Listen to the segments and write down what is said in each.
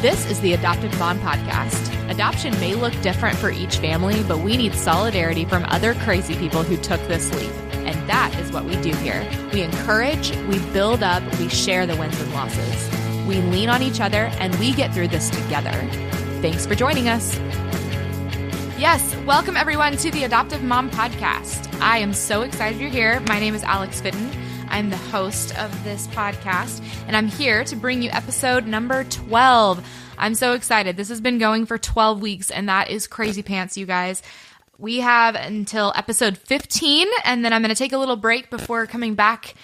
This is the Adoptive Mom Podcast. Adoption may look different for each family, but we need solidarity from other crazy people who took this leap. And that is what we do here. We encourage, we build up, we share the wins and losses. We lean on each other, and we get through this together. Thanks for joining us. Yes, welcome everyone to the Adoptive Mom Podcast. I am so excited you're here. My name is Alex Fitton. I'm the host of this podcast, and I'm here to bring you episode number 12. I'm so excited. This has been going for 12 weeks, and that is crazy pants, you guys. We have until episode 15, and then I'm going to take a little break before coming back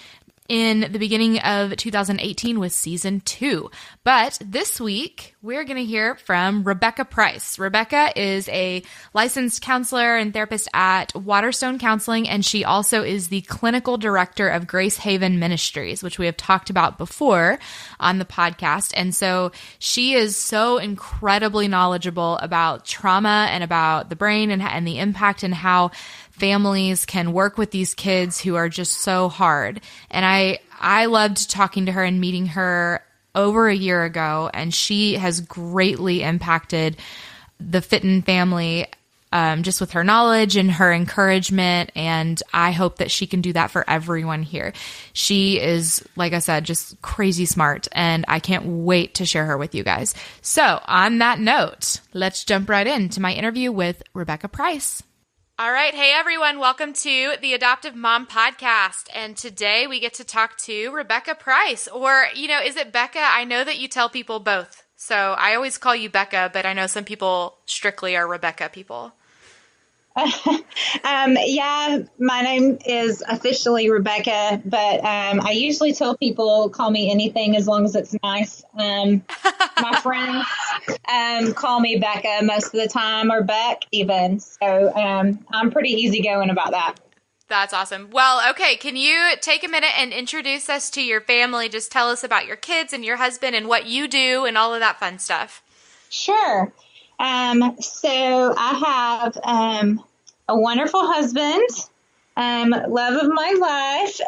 in the beginning of 2018 with season 2. But this week, we're going to hear from Rebekah Price. Rebekah is a licensed counselor and therapist at Waterstone Counseling, and she also is the clinical director of Grace Haven Ministries, which we have talked about before on the podcast. And so she is so incredibly knowledgeable about trauma and about the brain and the impact and how families can work with these kids who are just so hard. And I loved talking to her and meeting her over a year ago, and she has greatly impacted the Fitton family just with her knowledge and her encouragement, and I hope that she can do that for everyone here. She is, like I said, just crazy smart, and I can't wait to share her with you guys. So on that note, let's jump right into my interview with Rebekah Price. All right. Hey, everyone. Welcome to the Adoptive Mom Podcast. And today we get to talk to Rebekah Price, or, is it Becca? I know that you tell people both. So I always call you Becca, but I know some people strictly are Rebekah people. Yeah, my name is officially Rebekah, but I usually tell people call me anything as long as it's nice. My friends call me Becca most of the time, or Beck even. So I'm pretty easygoing about that. That's awesome. Well, okay. Can you take a minute and introduce us to your family? Just tell us about your kids and your husband and what you do and all of that fun stuff. Sure. So I have a wonderful husband, love of my life,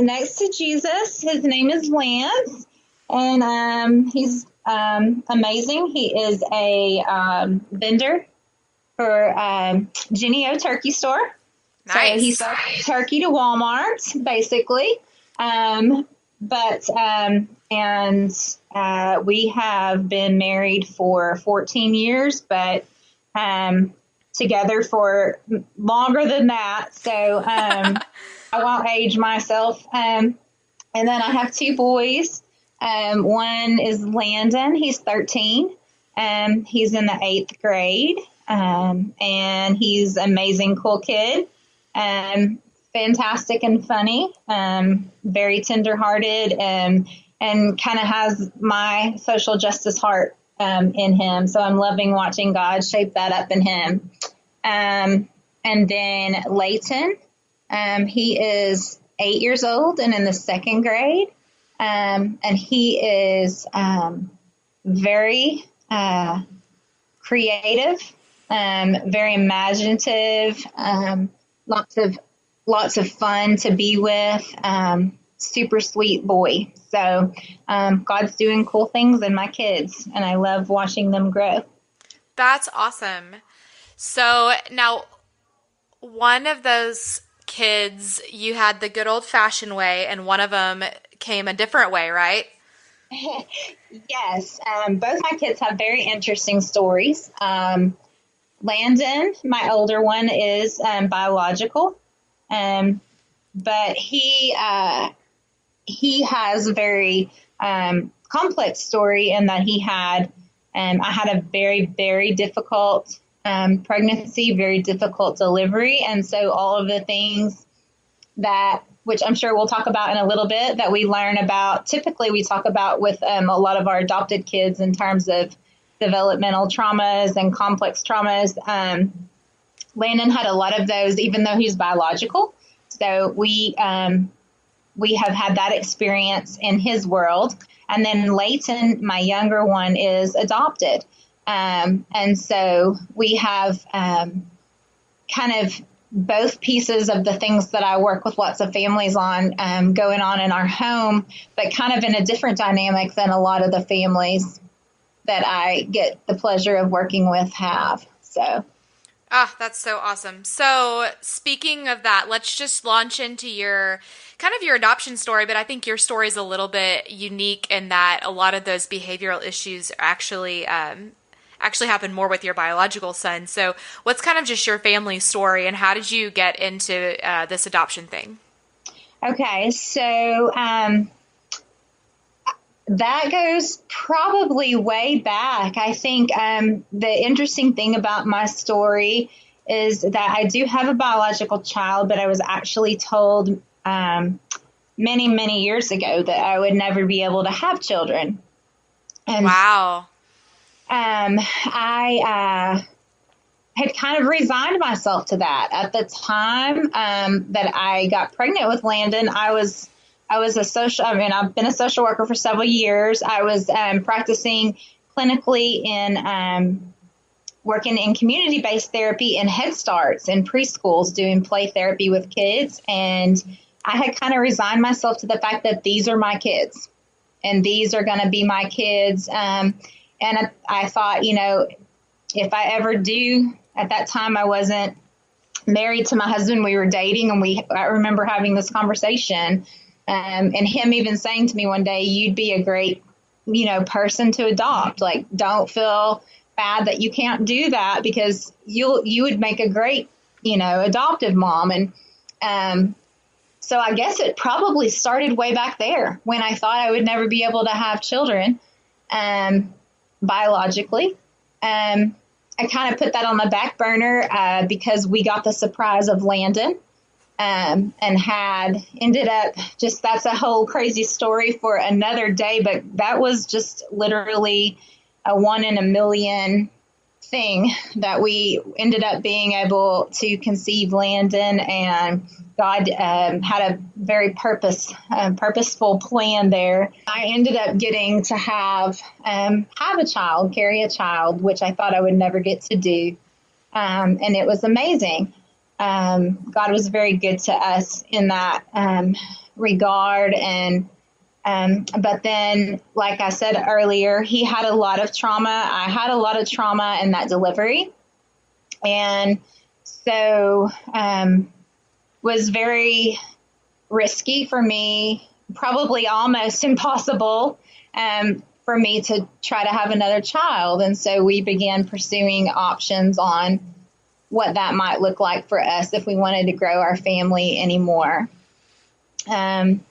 next to Jesus. His name is Lance, and he's amazing. He is a vendor for Genio Turkey Store. Nice. So he sells turkey to Walmart, basically. We have been married for 14 years, but together for longer than that. So I won't age myself. And then I have 2 boys. One is Landon. He's 13. He's in the 8th grade. And he's an amazing, cool kid. Fantastic and funny. Very tenderhearted and kind of has my social justice heart in him. So I'm loving watching God shape that up in him. And then Layton, he is 8 years old and in the 2nd grade. And he is very creative, very imaginative, lots of fun to be with. Super sweet boy. So God's doing cool things in my kids, and I love watching them grow. That's awesome. So now, one of those kids, you had the good old-fashioned way, and one of them came a different way, right? Yes. Both my kids have very interesting stories. Landon, my older one, is biological, but he has a very complex story in that he had, I had a very, very difficult pregnancy, very difficult delivery. And so all of the things which I'm sure we'll talk about in a little bit, that we learn about, typically we talk about with a lot of our adopted kids in terms of developmental traumas and complex traumas. Landon had a lot of those, even though he's biological. So we have had that experience in his world. And then Layton, my younger one, is adopted. And so we have kind of both pieces of the things that I work with lots of families on going on in our home, but kind of in a different dynamic than a lot of the families that I get the pleasure of working with have. So. Ah, that's so awesome. So speaking of that, let's just launch into your adoption story, but I think your story is a little bit unique in that a lot of those behavioral issues actually happen more with your biological son. So what's kind of just your family story, and how did you get into this adoption thing? Okay, so that goes probably way back. I think the interesting thing about my story is that I do have a biological child, but I was actually told many, many years ago that I would never be able to have children. And wow. I had kind of resigned myself to that. At the time that I got pregnant with Landon, I've been a social worker for several years. I was practicing clinically in working in community-based therapy in Head Starts and preschools, doing play therapy with kids. And I had kind of resigned myself to the fact that these are my kids and these are going to be my kids. And I thought, if I ever do, at that time I wasn't married to my husband. We were dating, and I remember having this conversation and him even saying to me one day, you'd be a great, person to adopt. Like, don't feel bad that you can't do that, because you would make a great, adoptive mom. And so I guess it probably started way back there when I thought I would never be able to have children biologically. I kind of put that on the back burner because we got the surprise of Landon and had ended up that's a whole crazy story for another day. But that was just literally a 1 in a million thing that we ended up being able to conceive Landon, and God had a very purposeful plan there. I ended up getting to have a child, carry a child, which I thought I would never get to do. And it was amazing. God was very good to us in that regard. But then, like I said earlier, he had a lot of trauma. I had a lot of trauma in that delivery. And so was very risky for me, probably almost impossible for me to try to have another child. And so we began pursuing options on what that might look like for us if we wanted to grow our family anymore. And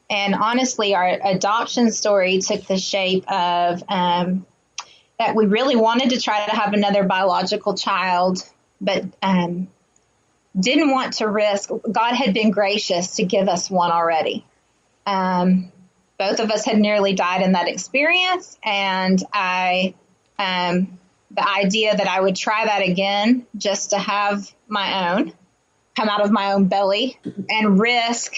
honestly, our adoption story took the shape of that we really wanted to try to have another biological child, but didn't want to risk. God had been gracious to give us one already. Both of us had nearly died in that experience, and the idea that I would try that again just to have my own, come out of my own belly, and risk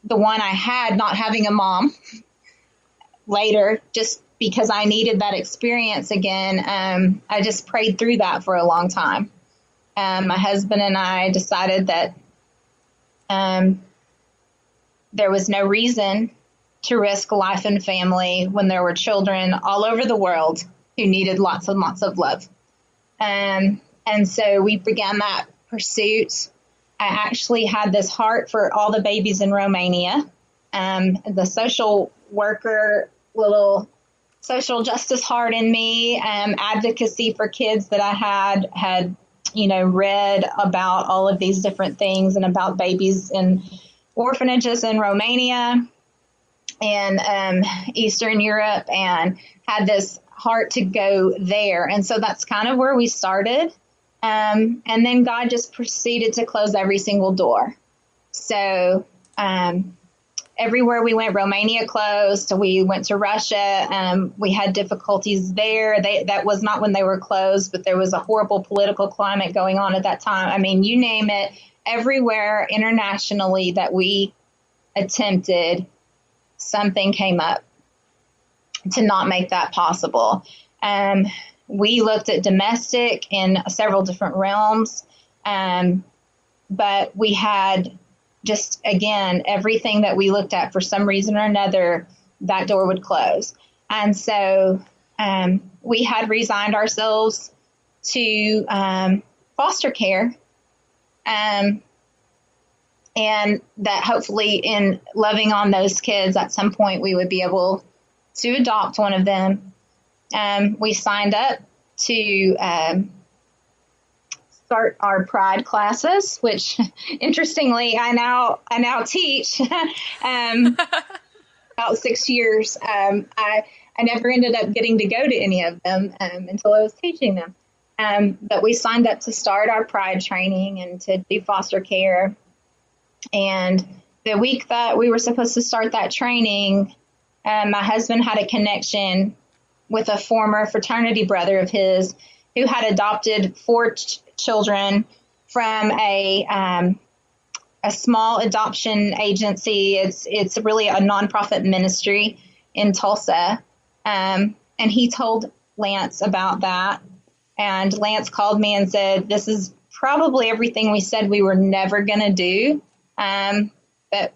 the one I had not having a mom later, just because I needed that experience again. I just prayed through that for a long time. My husband and I decided that there was no reason to risk life and family when there were children all over the world who needed lots and lots of love. And so we began that pursuit. I actually had this heart for all the babies in Romania. The social worker, little social justice heart in me, advocacy for kids that I had read about all of these different things and about babies in orphanages in Romania and Eastern Europe, and had this heart to go there. And so that's kind of where we started. And then God just proceeded to close every single door. So everywhere we went, Romania closed. We went to Russia. We had difficulties there. That was not when they were closed, but there was a horrible political climate going on at that time. I mean, you name it, everywhere internationally that we attempted, something came up to not make that possible. We looked at domestic in several different realms. but we had just, again, everything that we looked at for some reason or another, that door would close. And so we had resigned ourselves to foster care, and that hopefully in loving on those kids at some point we would be able to adopt one of them. We signed up to start our Pride classes, which interestingly I now teach about 6 years. I never ended up getting to go to any of them until I was teaching them. But we signed up to start our Pride training and to do foster care. And the week that we were supposed to start that training, my husband had a connection with a former fraternity brother of his who had adopted 4 children from a small adoption agency. It's really a nonprofit ministry in Tulsa. And he told Lance about that. And Lance called me and said, this is probably everything we said we were never going to do. But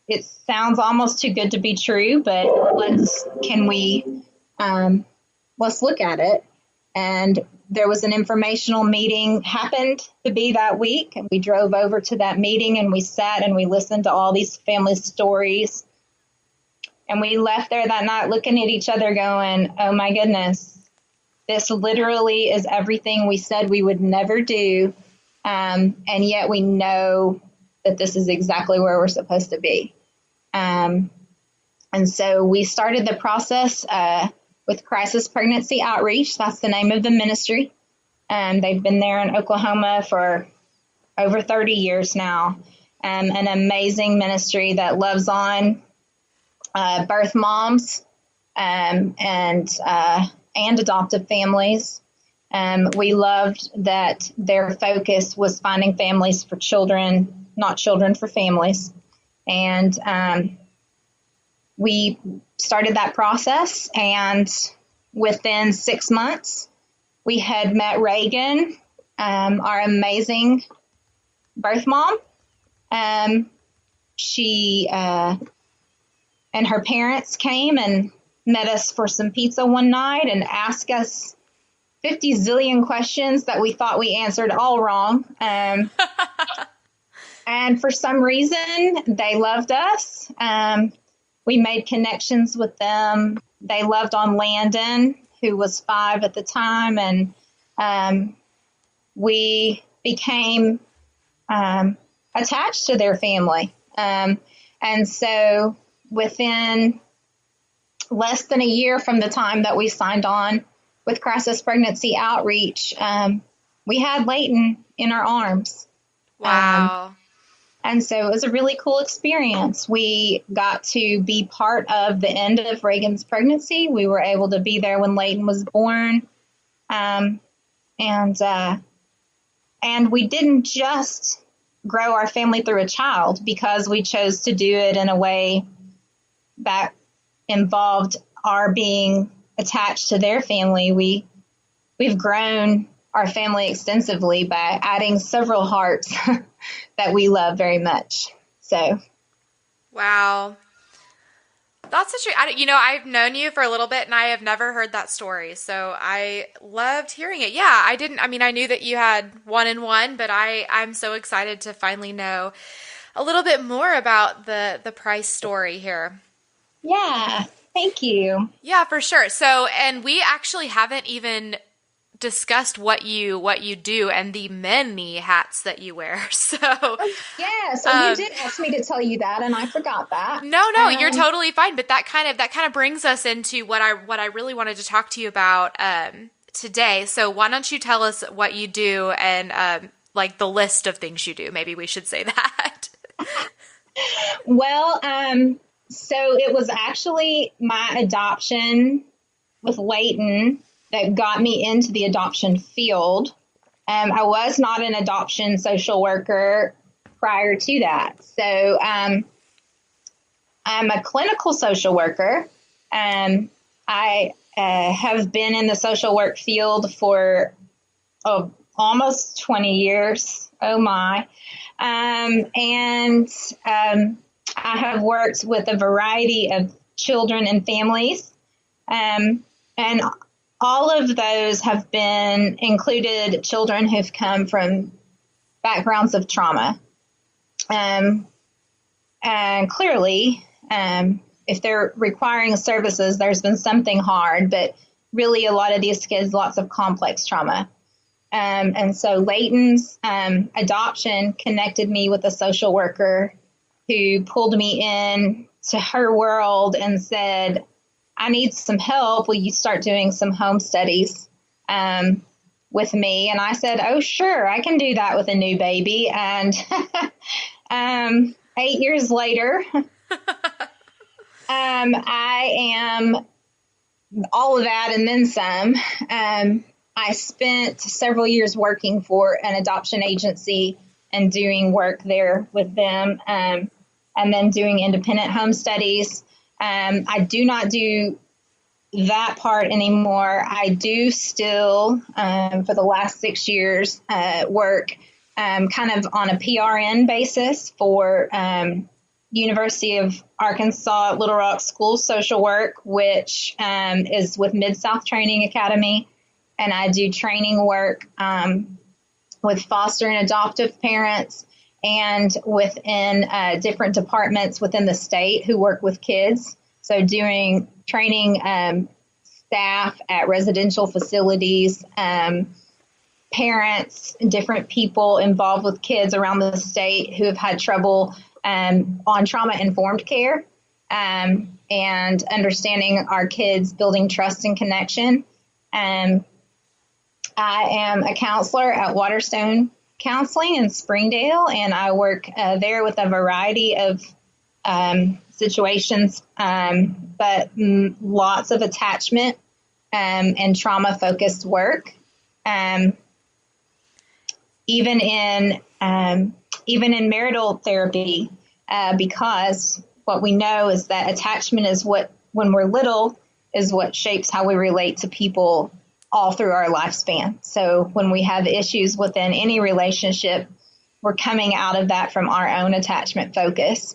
it sounds almost too good to be true, but let's look at it. And there was an informational meeting happened to be that week. And we drove over to that meeting and we sat and we listened to all these family stories. And we left there that night looking at each other going, oh my goodness, this literally is everything we said we would never do. And yet we know that this is exactly where we're supposed to be. And so we started the process with Crisis Pregnancy Outreach. That's the name of the ministry. They've been there in Oklahoma for over 30 years now. An amazing ministry that loves on birth moms and adoptive families. We loved that their focus was finding families for children, not children for families. And we started that process, and within 6 months, we had met Reagan, our amazing birth mom. She and her parents came and met us for some pizza one night and asked us 50 zillion questions that we thought we answered all wrong. And for some reason, they loved us. We made connections with them. They loved on Landon, who was 5 at the time, and we became attached to their family. And so within less than a year from the time that we signed on with Crisis Pregnancy Outreach, we had Layton in our arms. Wow. And so it was a really cool experience. We got to be part of the end of Reagan's pregnancy. We were able to be there when Layton was born. And we didn't just grow our family through a child because we chose to do it in a way that involved our being attached to their family. We've grown our family extensively by adding several hearts that we love very much. So, wow, that's such a, I've known you for a little bit and I have never heard that story. So I loved hearing it. Yeah, I knew that you had 1 and 1, but I'm so excited to finally know a little bit more about the Price story here. Yeah, thank you. Yeah, for sure. So, and we actually haven't even discussed what you do and the many hats that you wear. So yeah, so you did ask me to tell you that, and I forgot that. No, you're totally fine. But that kind of brings us into what I really wanted to talk to you about today. So why don't you tell us what you do and like the list of things you do? Maybe we should say that. Well, so it was actually my adoption with Layton that got me into the adoption field. I was not an adoption social worker prior to that. So I'm a clinical social worker. I have been in the social work field for almost 20 years. Oh my. I have worked with a variety of children and families. And all of those have been included children who've come from backgrounds of trauma. And clearly, if they're requiring services, there's been something hard, but really a lot of these kids, lots of complex trauma. And so Layton's adoption connected me with a social worker who pulled me in to her world and said, I need some help. Will you start doing some home studies with me? And I said, oh, sure, I can do that with a new baby. And 8 years later, I am all of that and then some. I spent several years working for an adoption agency and doing work there with them, and then doing independent home studies. I do not do that part anymore. I do still, for the last 6 years, work kind of on a PRN basis for University of Arkansas Little Rock School Social Work, which is with Mid-South Training Academy. And I do training work with foster and adoptive parents and within different departments within the state who work with kids. So doing training staff at residential facilities, parents, different people involved with kids around the state who have had trouble on trauma-informed care, and understanding our kids, building trust and connection. I am a counselor at Waterstone Counseling in Springdale, and I work there with a variety of situations, but lots of attachment and trauma-focused work. Even in marital therapy, because what we know is that attachment is what, when we're little, is what shapes how we relate to people all through our lifespan. So when we have issues within any relationship, we're coming out of that from our own attachment focus.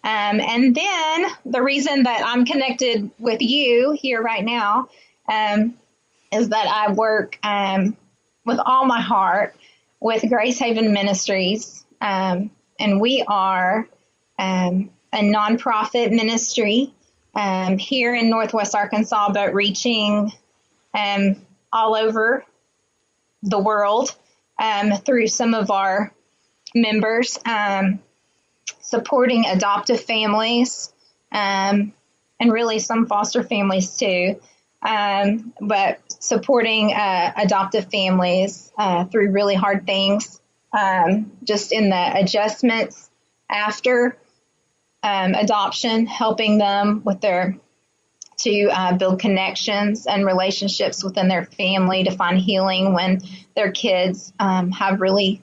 And then the reason that I'm connected with you here right now is that I work with all my heart with Grace Haven Ministries. And we are a nonprofit ministry here in Northwest Arkansas, but reaching all over the world through some of our members, supporting adoptive families and really some foster families too, but supporting adoptive families through really hard things, just in the adjustments after adoption, helping them with to build connections and relationships within their family, to find healing when their kids have really,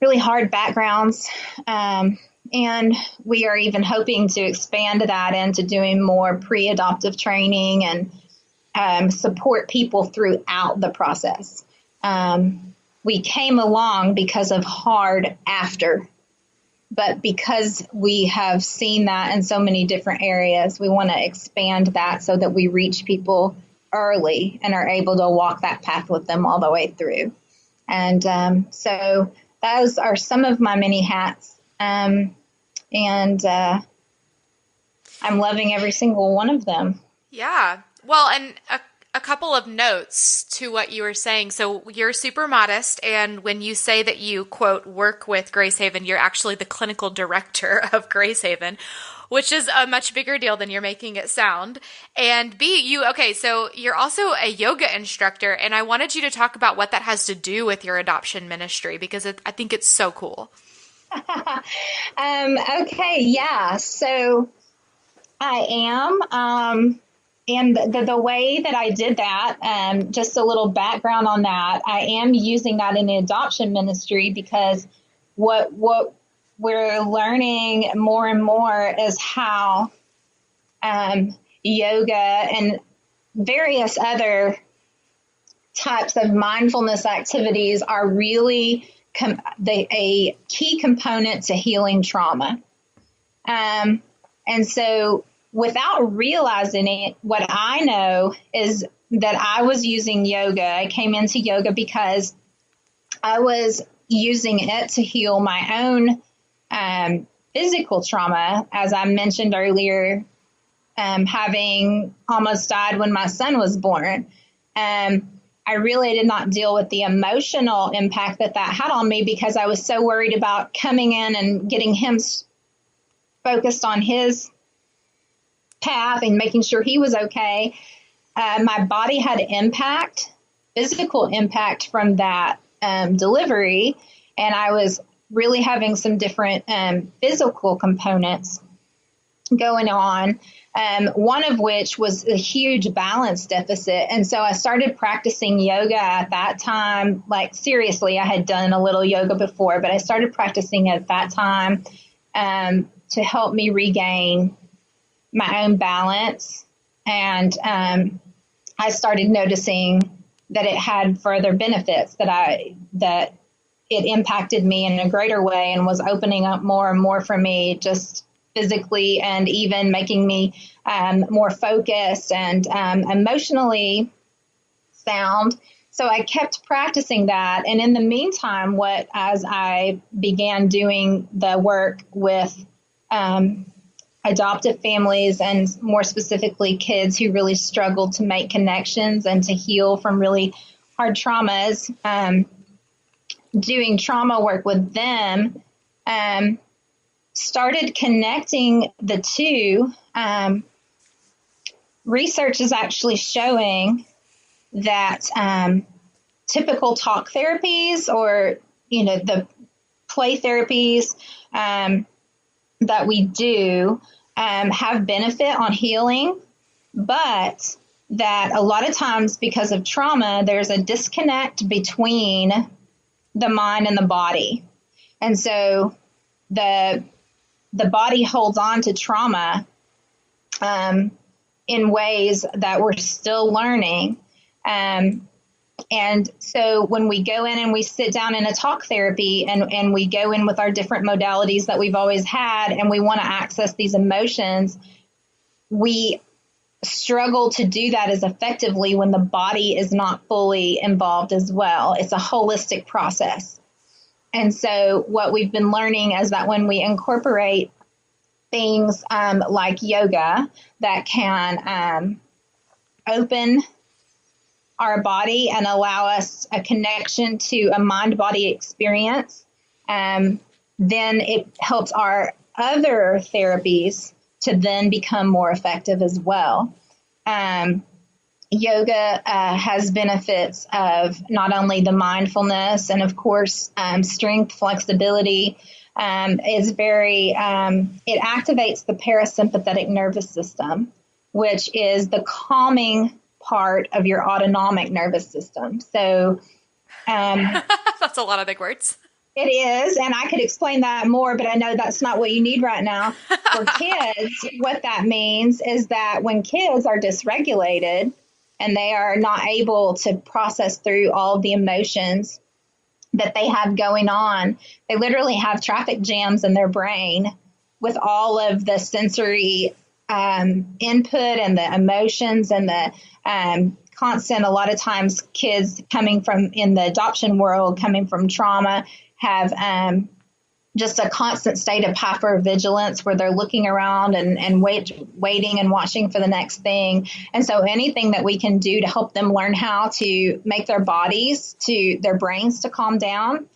really hard backgrounds. And we are even hoping to expand that into doing more pre-adoptive training and support people throughout the process. We came along because of hard after. But because we have seen that in so many different areas, we want to expand that so that we reach people early and are able to walk that path with them all the way through. And so those are some of my many hats. And I'm loving every single one of them. Yeah. Well, and a couple of notes to what you were saying. So you're super modest, and when you say that you, quote, work with Grace Haven, you're actually the clinical director of Grace Haven, which is a much bigger deal than you're making it sound. And so you're also a yoga instructor, and I wanted you to talk about what that has to do with your adoption ministry, because I think it's so cool. Okay, yeah. So I am, and the way that I did that, just a little background on that, I am using that in the adoption ministry because what we're learning more and more is how yoga and various other types of mindfulness activities are really a key component to healing trauma. And so without realizing it, what I know is that I was using yoga. I came into yoga because I was using it to heal my own physical trauma. As I mentioned earlier, having almost died when my son was born. I really did not deal with the emotional impact that had on me because I was so worried about coming in and getting him focused on his path and making sure he was okay. My body had impact, physical impact from that delivery, and I was really having some different physical components going on, one of which was a huge balance deficit. And so I started practicing yoga at that time. Like, seriously, I had done a little yoga before, but I started practicing at that time to help me regain my own balance. And I started noticing that it had further benefits, that it impacted me in a greater way and was opening up more and more for me, just physically, and even making me more focused and emotionally sound. So I kept practicing that. And in the meantime, as I began doing the work with adoptive families, and more specifically kids who really struggled to make connections and to heal from really hard traumas, doing trauma work with them, started connecting the two. Research is actually showing that typical talk therapies, or the play therapies that we do have benefit on healing, but that a lot of times because of trauma, there's a disconnect between the mind and the body. And so the body holds on to trauma in ways that we're still learning. And so when we go in and we sit down in a talk therapy, and we go in with our different modalities that we've always had, and we want to access these emotions, we struggle to do that as effectively when the body is not fully involved as well. It's a holistic process. And so what we've been learning is that when we incorporate things like yoga that can open our body and allow us a connection to a mind-body experience, then it helps our other therapies to then become more effective as well. Yoga has benefits of not only the mindfulness and, of course, strength, flexibility. Is very, it activates the parasympathetic nervous system, which is the calming part of your autonomic nervous system. So that's a lot of big words. It is, and I could explain that more, but I know that's not what you need right now. For kids, what that means is that when kids are dysregulated and they are not able to process through all the emotions that they have going on, they literally have traffic jams in their brain with all of the sensory input and the emotions and the constant. A lot of times kids coming from, in the adoption world, coming from trauma, have just a constant state of hypervigilance where they're looking around and waiting and watching for the next thing. And so anything that we can do to help them learn how to make their brains to calm down.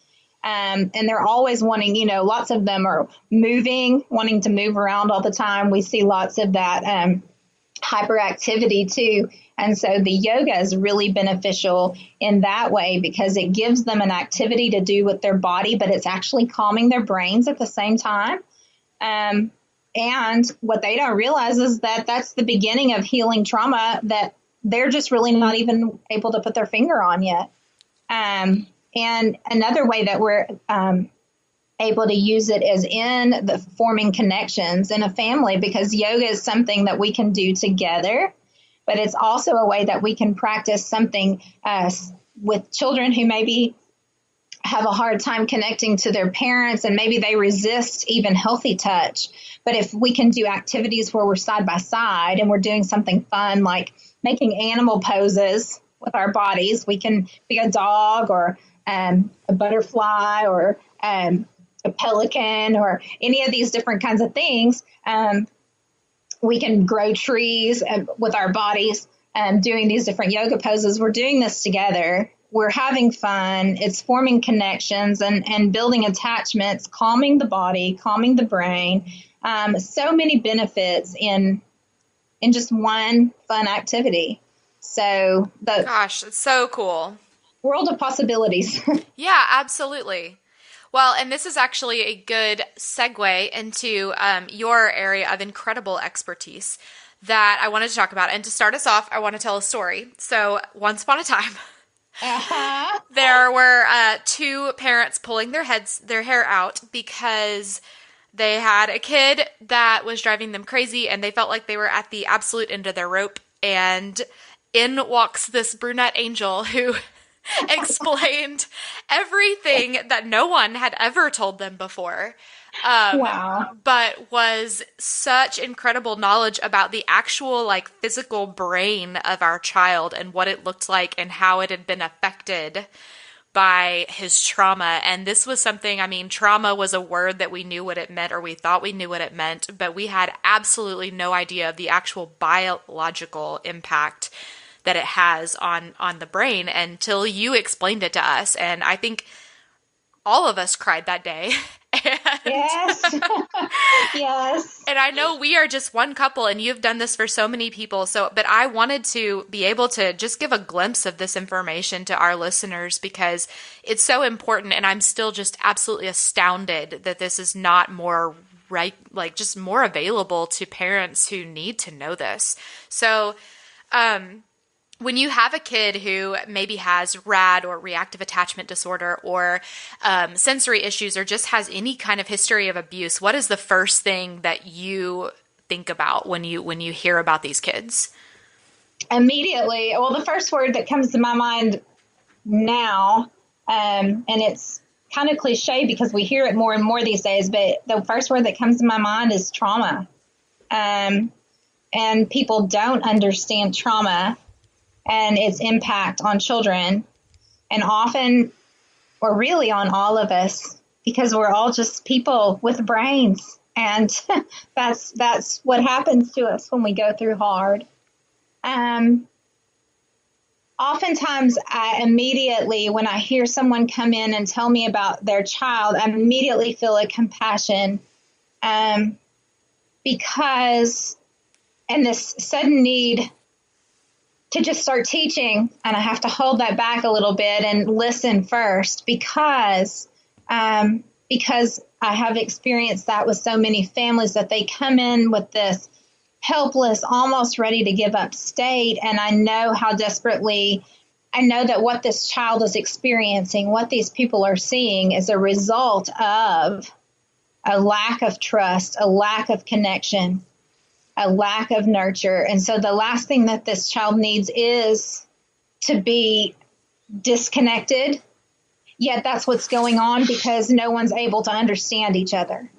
And they're always wanting, lots of them are wanting to move around all the time. We see lots of that hyperactivity too. And so the yoga is really beneficial in that way because it gives them an activity to do with their body, but it's actually calming their brains at the same time. And what they don't realize is that that's the beginning of healing trauma that they're just really not even able to put their finger on yet. And another way that we're able to use it is in the forming connections in a family, because yoga is something that we can do together. but it's also a way that we can practice something with children who maybe have a hard time connecting to their parents and maybe they resist even healthy touch. But if we can do activities where we're side by side and we're doing something fun, like making animal poses with our bodies, we can be a dog or a butterfly or a pelican or any of these different kinds of things. We can grow trees with our bodies doing these different yoga poses. We're doing this together. We're having fun. It's forming connections and building attachments, calming the body, calming the brain. So many benefits in just one fun activity. So Gosh, it's so cool. World of possibilities. Yeah, absolutely. Well, and this is actually a good segue into your area of incredible expertise that I wanted to talk about. And to start us off, I want to tell a story. So once upon a time, there were two parents pulling their hair out because they had a kid that was driving them crazy and they felt like they were at the absolute end of their rope. And in walks this brunette angel who explained everything that no one had ever told them before. Wow. But was such incredible knowledge about the actual like physical brain of our child and what it looked like and how it had been affected by his trauma. And this was something, I mean, trauma was a word that we knew what it meant, or we thought we knew what it meant, but we had absolutely no idea of the actual biological impact that it has on the brain until you explained it to us. And I think all of us cried that day. Yes. Yes. And I know we are just one couple and you've done this for so many people. But I wanted to be able to just give a glimpse of this information to our listeners because it's so important. And I'm still just absolutely astounded that this is not more just more available to parents who need to know this. So, when you have a kid who maybe has RAD or reactive attachment disorder or sensory issues or just has any kind of history of abuse, what is the first thing that you think about when you hear about these kids? Immediately, well, the first word that comes to my mind now, and it's kind of cliche because we hear it more and more these days, but the first word that comes to my mind is trauma. And people don't understand trauma and its impact on children, and often, or really on all of us, because we're all just people with brains, and that's what happens to us when we go through hard. Oftentimes, I immediately, when I hear someone come in and tell me about their child, I immediately feel a compassion, because, and this sudden need to just start teaching, and I have to hold that back a little bit and listen first because I have experienced that with so many families that they come in with this helpless, almost ready to give up state, and I know how desperately, I know that what this child is experiencing, what these people are seeing is a result of a lack of trust, a lack of connection, a lack of nurture. And so the last thing that this child needs is to be disconnected. Yet that's what's going on because no one's able to understand each other.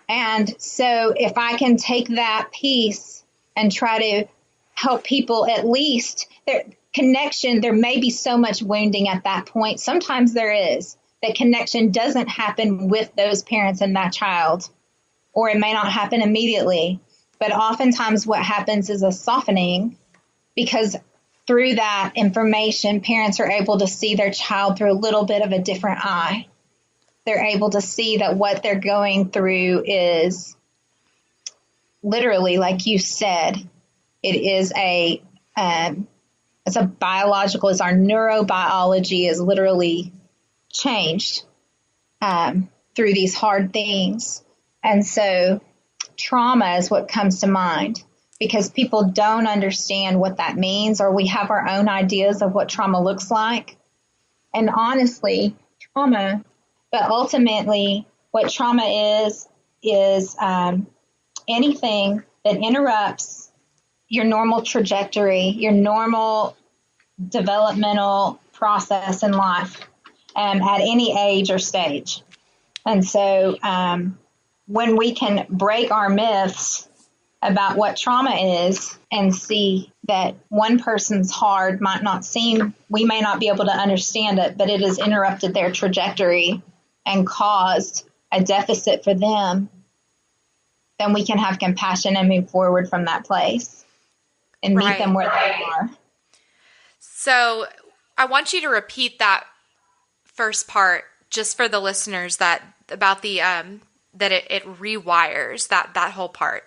And so if I can take that piece and try to help people, at least their connection, there may be so much wounding at that point. Sometimes there is. That connection doesn't happen with those parents and that child, or it may not happen immediately. But oftentimes what happens is a softening because through that information, parents are able to see their child through a little bit of a different eye. They're able to see that what they're going through is literally, like you said, it is it's a biological, it's our neurobiology is literally changed through these hard things. And so trauma is what comes to mind because people don't understand what that means, or we have our own ideas of what trauma looks like. And honestly, trauma, but ultimately what trauma is anything that interrupts your normal trajectory, your normal developmental process in life at any age or stage. And so when we can break our myths about what trauma is and see that one person's hard might not seem, we may not be able to understand it, but it has interrupted their trajectory and caused a deficit for them, then we can have compassion and move forward from that place and meet them where they are. So I want you to repeat that first part just for the listeners, that about the that it rewires that whole part.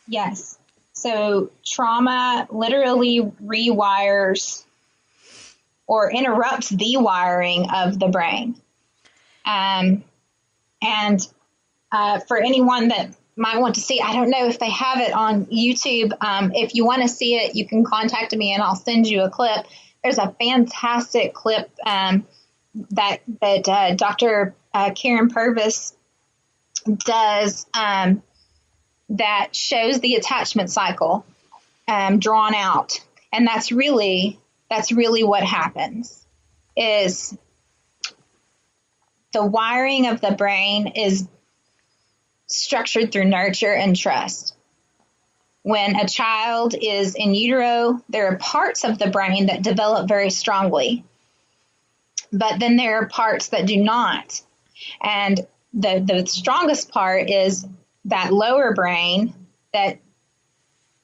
Yes. So trauma literally rewires or interrupts the wiring of the brain. And for anyone that might want to see, I don't know if they have it on YouTube. If you want to see it, you can contact me and I'll send you a clip. There's a fantastic clip that Dr. Karen Purvis does that shows the attachment cycle drawn out. And that's really what happens, is the wiring of the brain is structured through nurture and trust. When a child is in utero, there are parts of the brain that develop very strongly, but then there are parts that do not. And the strongest part is that lower brain that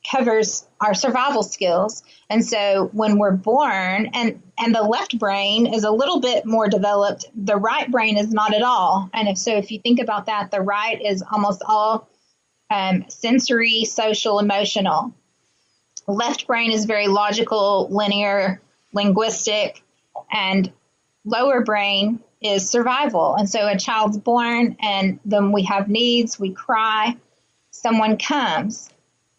covers our survival skills. And so when we're born, and the left brain is a little bit more developed, the right brain is not at all. And if you think about that, the right is almost all sensory, social, emotional. Left brain is very logical, linear, linguistic, and lower brain is survival. And so a child's born and then we have needs, we cry, someone comes.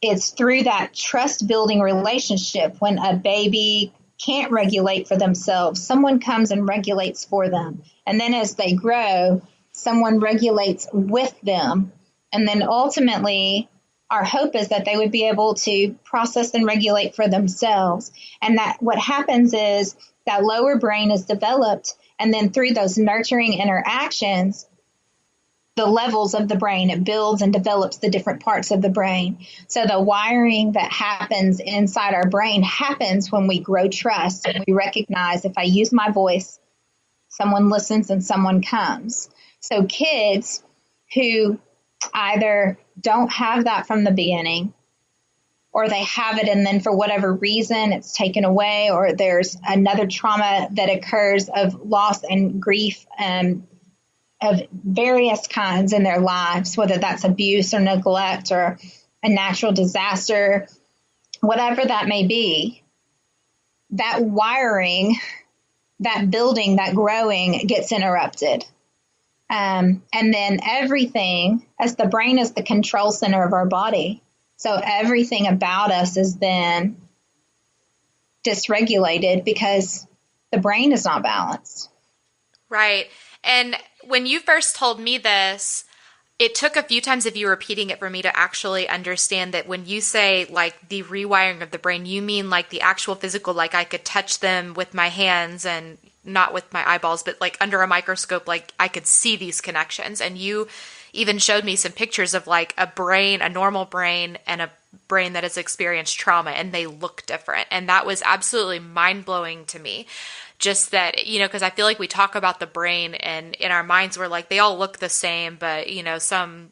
It's through that trust building relationship. When a baby can't regulate for themselves, someone comes and regulates for them. And then as they grow, someone regulates with them. And then ultimately, our hope is that they would be able to process and regulate for themselves. And that what happens is that lower brain is developed. And then through those nurturing interactions, the levels of the brain, it builds and develops the different parts of the brain. So the wiring that happens inside our brain happens when we grow trust and we recognize, if I use my voice, someone listens and someone comes. So kids who either don't have that from the beginning, or they have it and then for whatever reason it's taken away, or there's another trauma that occurs of loss and grief of various kinds in their lives, whether that's abuse or neglect or a natural disaster, whatever that may be, that wiring, that building, that growing gets interrupted. And then everything, as the brain is the control center of our body, so everything about us is then dysregulated because the brain is not balanced. Right. And when you first told me this, it took a few times of you repeating it for me to actually understand that when you say like the rewiring of the brain, you mean like the actual physical, like I could touch them with my hands and not with my eyeballs, but like under a microscope, like I could see these connections. And you even showed me some pictures of like a brain, a normal brain, and a brain that has experienced trauma, and they look different. And that was absolutely mind-blowing to me. Just that, you know, because I feel like we talk about the brain and in our minds we're like, they all look the same, but, you know, some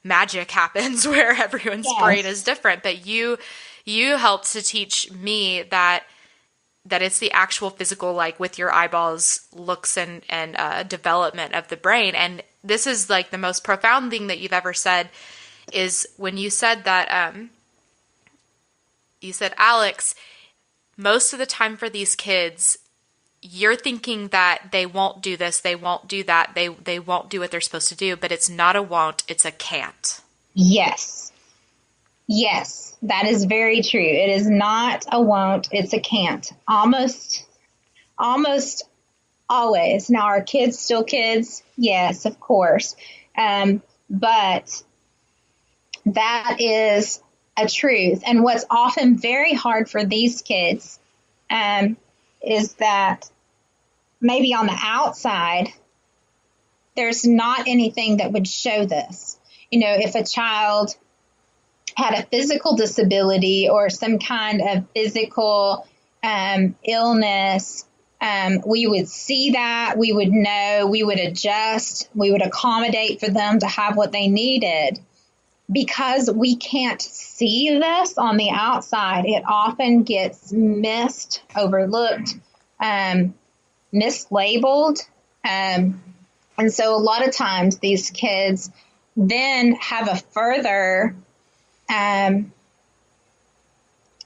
magic happens where everyone's brain is different. But you helped to teach me that it's the actual physical, like with your eyeballs, looks and development of the brain. And this is like the most profound thing that you've ever said is when you said that, you said, Alex, most of the time for these kids, you're thinking that they won't do this, they won't do that, they won't do what they're supposed to do, but it's not a won't, it's a can't. Yes. Yes, that is very true. It is not a won't, it's a can't. Almost always. Now, are kids still kids? Yes, of course. But that is a truth. And what's often very hard for these kids is that maybe on the outside, there's not anything that would show this. You know, if a child had a physical disability or some kind of physical illness, we would see that, we would know, we would adjust, we would accommodate for them to have what they needed. Because we can't see this on the outside, it often gets missed, overlooked, mislabeled. And so a lot of times these kids then have a further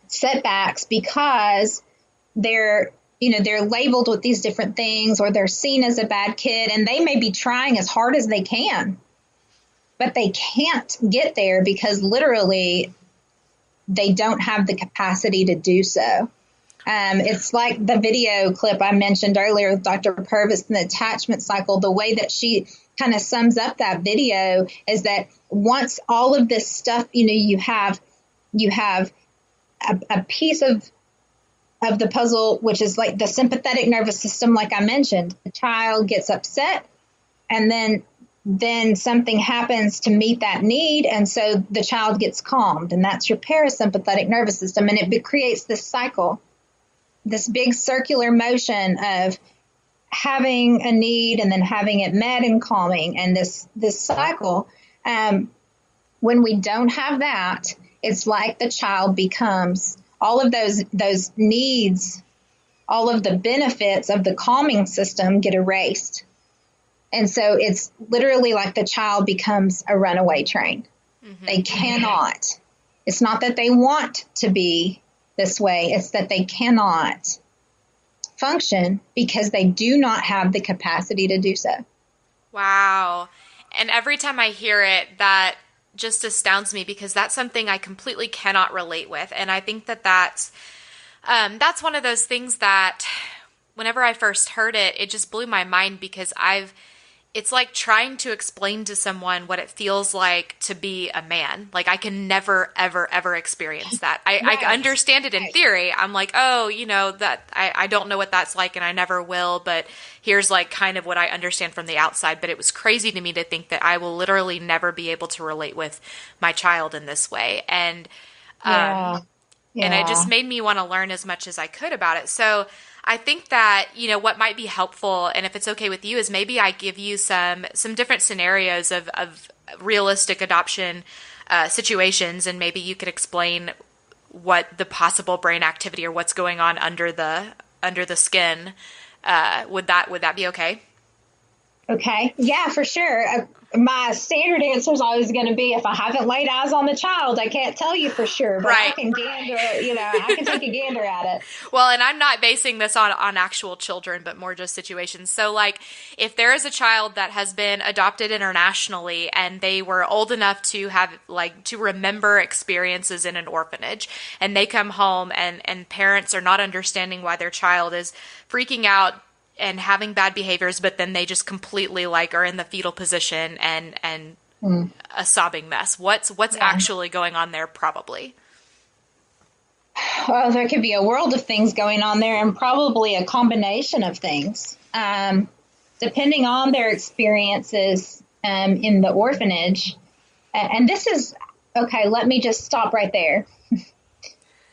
setbacks because they're labeled with these different things, or they're seen as a bad kid, and they may be trying as hard as they can, but they can't get there because literally they don't have the capacity to do so. It's like the video clip I mentioned earlier with Dr. Purvis and the attachment cycle. The way that she kind of sums up that video is that once all of this stuff, you have a piece of the puzzle, which is like the sympathetic nervous system, like I mentioned. The child gets upset, and then something happens to meet that need, and so the child gets calmed, and that's your parasympathetic nervous system, and it creates this cycle, this big circular motion of having a need and then having it met and calming, and this cycle. When we don't have that, it's like the child becomes all of those needs, all of the benefits of the calming system get erased. And so it's literally like the child becomes a runaway train. Mm-hmm. They cannot. It's not that they want to be this way. It's that they cannot function because they do not have the capacity to do so. Wow. And every time I hear it, that just astounds me, because that's something I completely cannot relate with. And I think that's one of those things that whenever I first heard it, it just blew my mind, because it's like trying to explain to someone what it feels like to be a man. Like, I can never, ever, ever experience that. I understand it in theory. I'm like, oh, that I don't know what that's like, and I never will, but here's like kind of what I understand from the outside. But it was crazy to me to think that I will literally never be able to relate with my child in this way. And, and it just made me want to learn as much as I could about it. So I think that, what might be helpful, and if it's okay with you, is maybe I give you some different scenarios of realistic adoption situations, and maybe you could explain what the possible brain activity or what's going on under the skin. Would that be okay? Okay. Yeah, for sure. My standard answer is always going to be, if I haven't laid eyes on the child, I can't tell you for sure, but right. I can gander, I can take a gander at it. Well, and I'm not basing this on actual children, but more just situations. So like, if there is a child that has been adopted internationally and they were old enough to have to remember experiences in an orphanage, and they come home and parents are not understanding why their child is freaking out and having bad behaviors, but then they just completely are in the fetal position and a sobbing mess. What's actually going on there? Probably. Well, there could be a world of things going on there, and probably a combination of things, depending on their experiences in the orphanage. And this is, okay, let me just stop right there.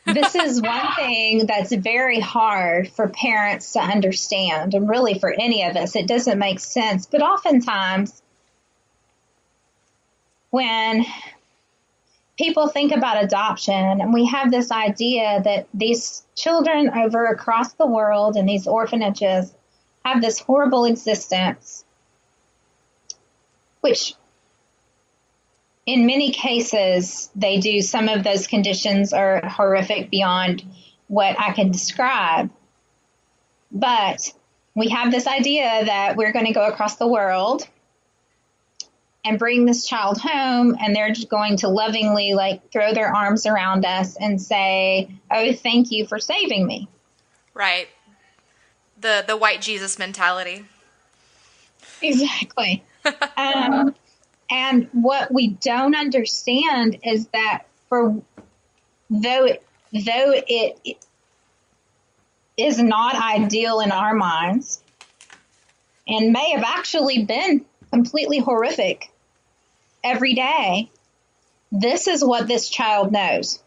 This is one thing that's very hard for parents to understand, and really for any of us. It doesn't make sense. But oftentimes, when people think about adoption, and we have this idea that these children across the world in these orphanages have this horrible existence, which in many cases, they do. Some of those conditions are horrific beyond what I can describe. But we have this idea that we're going to go across the world and bring this child home, and they're just going to lovingly throw their arms around us and say, oh, thank you for saving me. Right. The white Jesus mentality. Exactly. And what we don't understand is that for though it is not ideal in our minds and may have actually been completely horrific every day, this is what this child knows.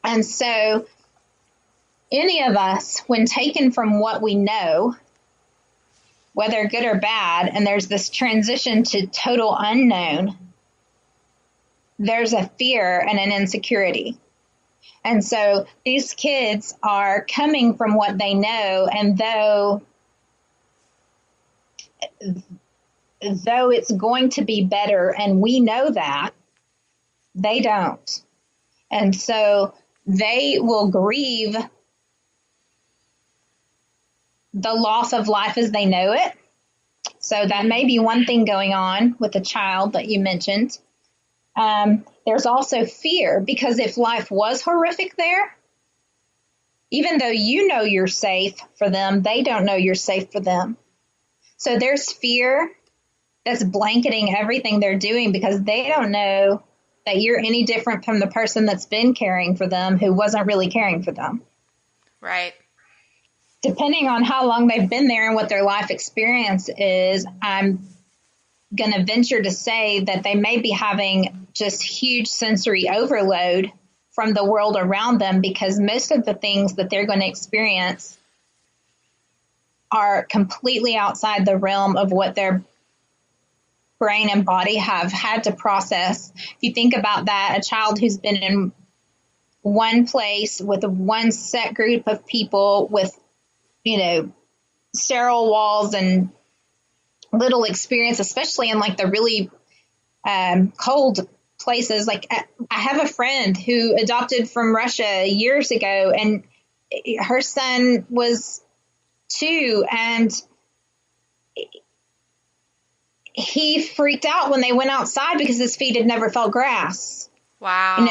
And so any of us, when taken from what we know, whether good or bad, and there's this transition to total unknown, there's a fear and an insecurity. And so these kids are coming from what they know, and though it's going to be better, and we know that, they don't. And so they will grieve the loss of life as they know it. So that may be one thing going on with the child that you mentioned. There's also fear, because if life was horrific there, even though you know you're safe for them, they don't know you're safe for them. So there's fear that's blanketing everything they're doing, because they don't know that you're any different from the person that's been caring for them who wasn't really caring for them. Right. Depending on how long they've been there and what their life experience is, I'm going to venture to say that they may be having just huge sensory overload from the world around them, because most of the things that they're going to experience are completely outside the realm of what their brain and body have had to process. If you think about that, a child who's been in one place with one set group of people with, sterile walls and little experience, especially in like the really cold places. Like I have a friend who adopted from Russia years ago, and her son was 2, and he freaked out when they went outside because his feet had never felt grass. Wow.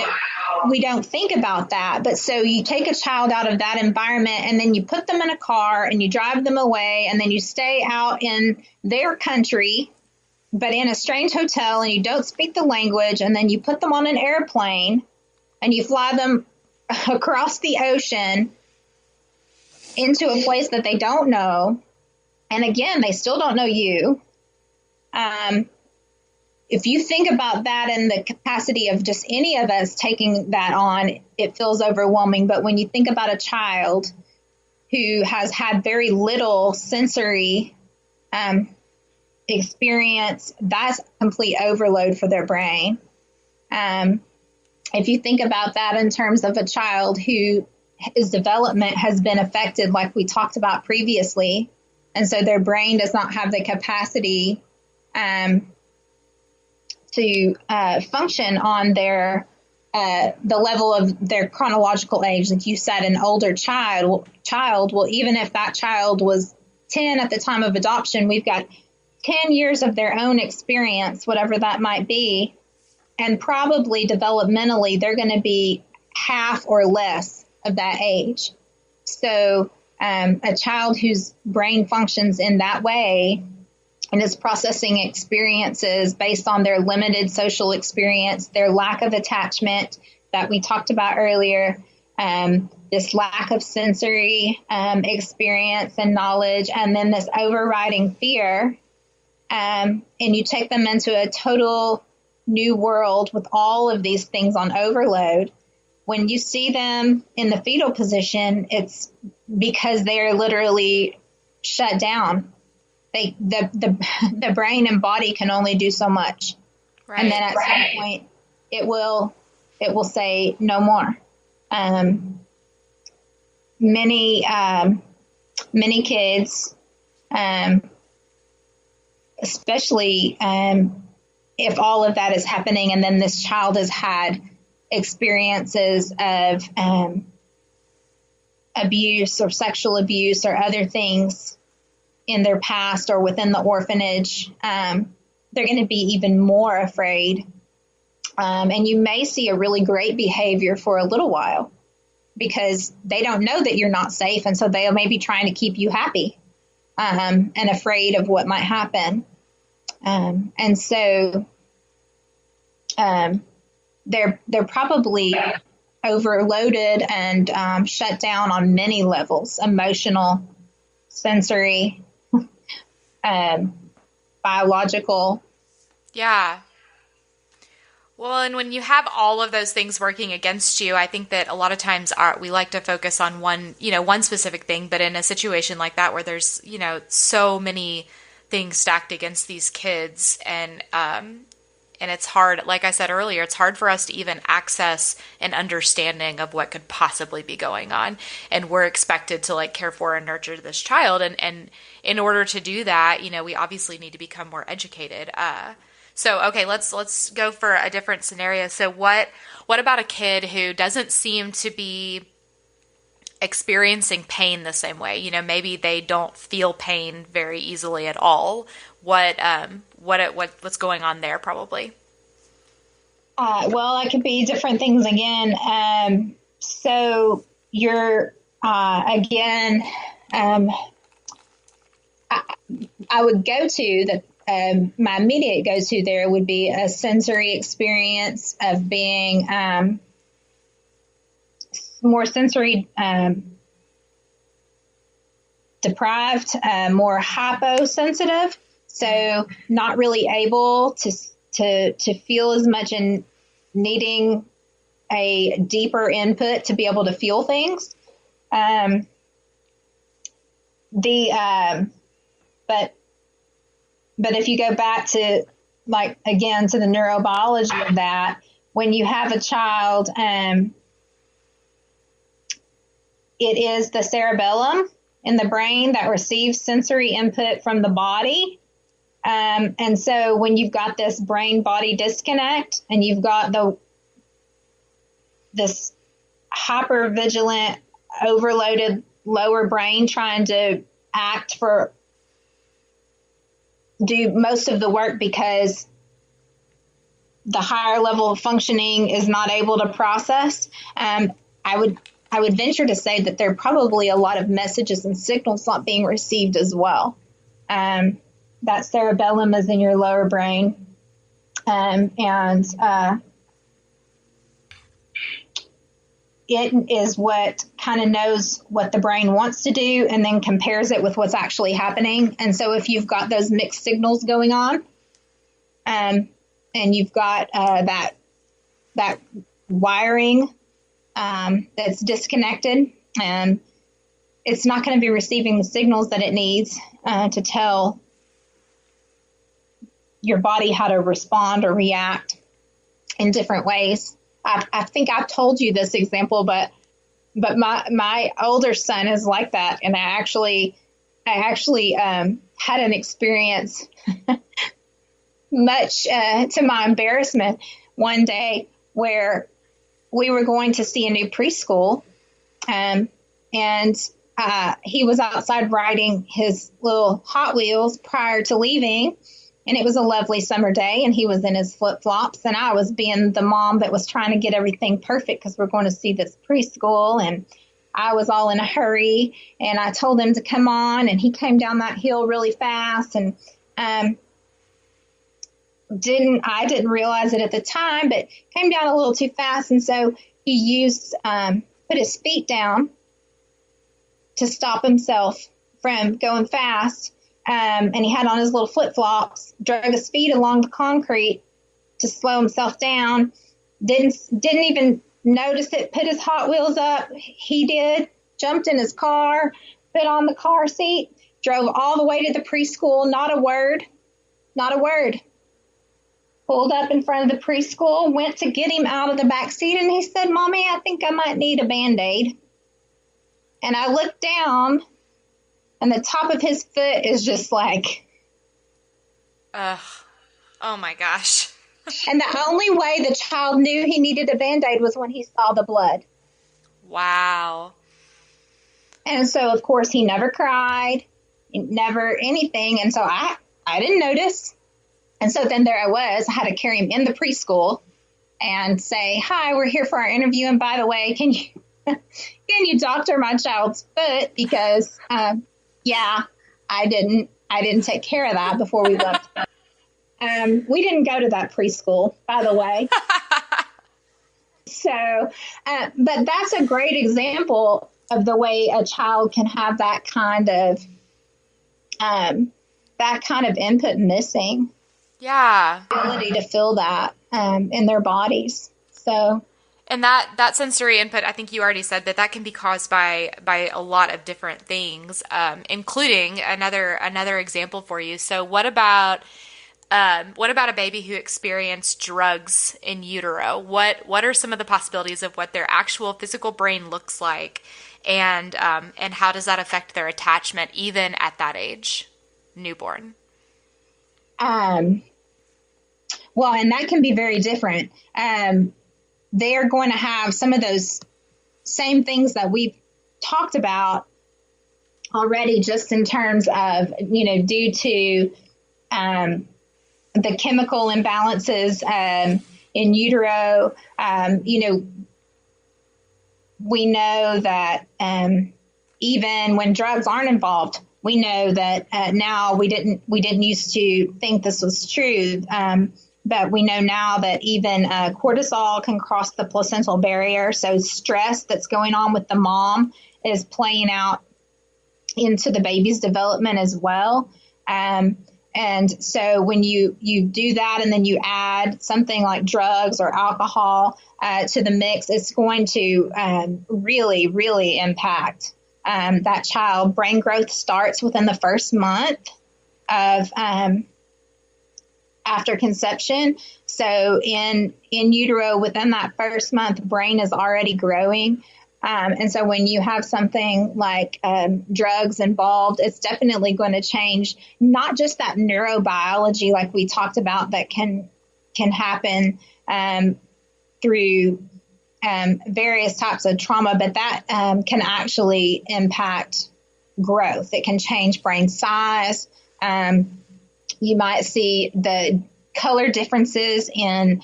We don't think about that. But so you take a child out of that environment, and then you put them in a car and you drive them away, and then you stay out in their country, but in a strange hotel, and you don't speak the language, and then you put them on an airplane and you fly them across the ocean into a place that they don't know. And again, they still don't know you. If you think about that in the capacity of just any of us taking that on, it feels overwhelming. But when you think about a child who has had very little sensory experience, that's complete overload for their brain. If you think about that in terms of a child whose development has been affected, like we talked about previously, and so their brain does not have the capacity to function on their the level of their chronological age. Like you said, an older child, well, even if that child was 10 at the time of adoption, we've got 10 years of their own experience, whatever that might be, and probably developmentally, they're going to be half or less of that age. So a child whose brain functions in that way and is processing experiences based on their limited social experience, their lack of attachment that we talked about earlier, this lack of sensory experience and knowledge, and then this overriding fear, and you take them into a total new world with all of these things on overload. When you see them in the fetal position, it's because they're literally shut down. The brain and body can only do so much. Right. And then at some point it will say no more. Many kids, especially if all of that is happening, and then this child has had experiences of abuse or sexual abuse or other things in their past or within the orphanage, they're going to be even more afraid. And you may see a really great behavior for a little while because they don't know that you're not safe. And so they may be trying to keep you happy and afraid of what might happen. And so they're probably overloaded and shut down on many levels: emotional, sensory, biological. Yeah. Well, and when you have all of those things working against you, I think that a lot of times we like to focus on one specific thing, but in a situation like that where there's, so many things stacked against these kids, and it's hard, like I said earlier, it's hard for us to even access an understanding of what could possibly be going on. And we're expected to like care for and nurture this child. And in order to do that, we obviously need to become more educated. So, okay, let's go for a different scenario. So what about a kid who doesn't seem to be experiencing pain the same way? Maybe they don't feel pain very easily at all. What's going on there probably? Well, it could be different things again. So you're, again, I would go to my immediate go-to there would be a sensory experience of being more sensory deprived, more hyposensitive, so not really able to feel as much and needing a deeper input to be able to feel things. But if you go back to, like, again, to the neurobiology of that, when you have a child, it is the cerebellum in the brain that receives sensory input from the body. And so when you've got this brain-body disconnect and you've got this hyper-vigilant, overloaded lower brain trying to do most of the work because the higher level of functioning is not able to process, I would venture to say that there are probably a lot of messages and signals not being received as well. That cerebellum is in your lower brain. It is what kind of knows what the brain wants to do and then compares it with what's actually happening. And so if you've got those mixed signals going on, and you've got that wiring that's disconnected, and it's not going to be receiving the signals that it needs to tell your body how to respond or react in different ways. I think I've told you this example, but my older son is like that, and I actually had an experience, much to my embarrassment, one day where we were going to see a new preschool, and he was outside riding his little Hot Wheels prior to leaving. And it was a lovely summer day, and he was in his flip-flops, and I was being the mom that was trying to get everything perfect because we're going to see this preschool, and I was all in a hurry, and I told him to come on, and he came down that hill really fast, and I didn't realize it at the time, but came down a little too fast, and so he put his feet down to stop himself from going fast. And he had on his little flip-flops, drug his feet along the concrete to slow himself down. Didn't even notice it, put his Hot Wheels up. He did, jumped in his car, put on the car seat, drove all the way to the preschool, not a word. Pulled up in front of the preschool, went to get him out of the back seat, and he said, "Mommy, I think I might need a Band-Aid." And I looked down, and the top of his foot is just like... Ugh. Oh, my gosh. And the only way the child knew he needed a Band-Aid was when he saw the blood. Wow. And so, of course, he never cried, never anything. And so I didn't notice. And so then there I was. I had to carry him in the preschool and say, "Hi, we're here for our interview. And by the way, can you doctor my child's foot? Because... yeah, I didn't take care of that before we left. We didn't go to that preschool, by the way. So, but that's a great example of the way a child can have that kind of input missing. Yeah. Ability to feel that in their bodies. So, and that sensory input, I think you already said that can be caused by a lot of different things, including another example for you. So what about a baby who experienced drugs in utero? What are some of the possibilities of what their actual physical brain looks like, and how does that affect their attachment even at that age, newborn? Well, and that can be very different. They're going to have some of those same things that we've talked about already, just in terms of, due to the chemical imbalances in utero. We know that even when drugs aren't involved, we know that now we didn't used to think this was true. But we know now that even cortisol can cross the placental barrier. So stress that's going on with the mom is playing out into the baby's development as well. And so when you do that, and then you add something like drugs or alcohol to the mix, it's going to really, really impact that child. Brain growth starts within the first month of after conception. So in utero, within that first month, brain is already growing. And so when you have something like drugs involved, it's definitely going to change not just that neurobiology like we talked about that can happen through various types of trauma, but that can actually impact growth. It can change brain size. You might see the color differences in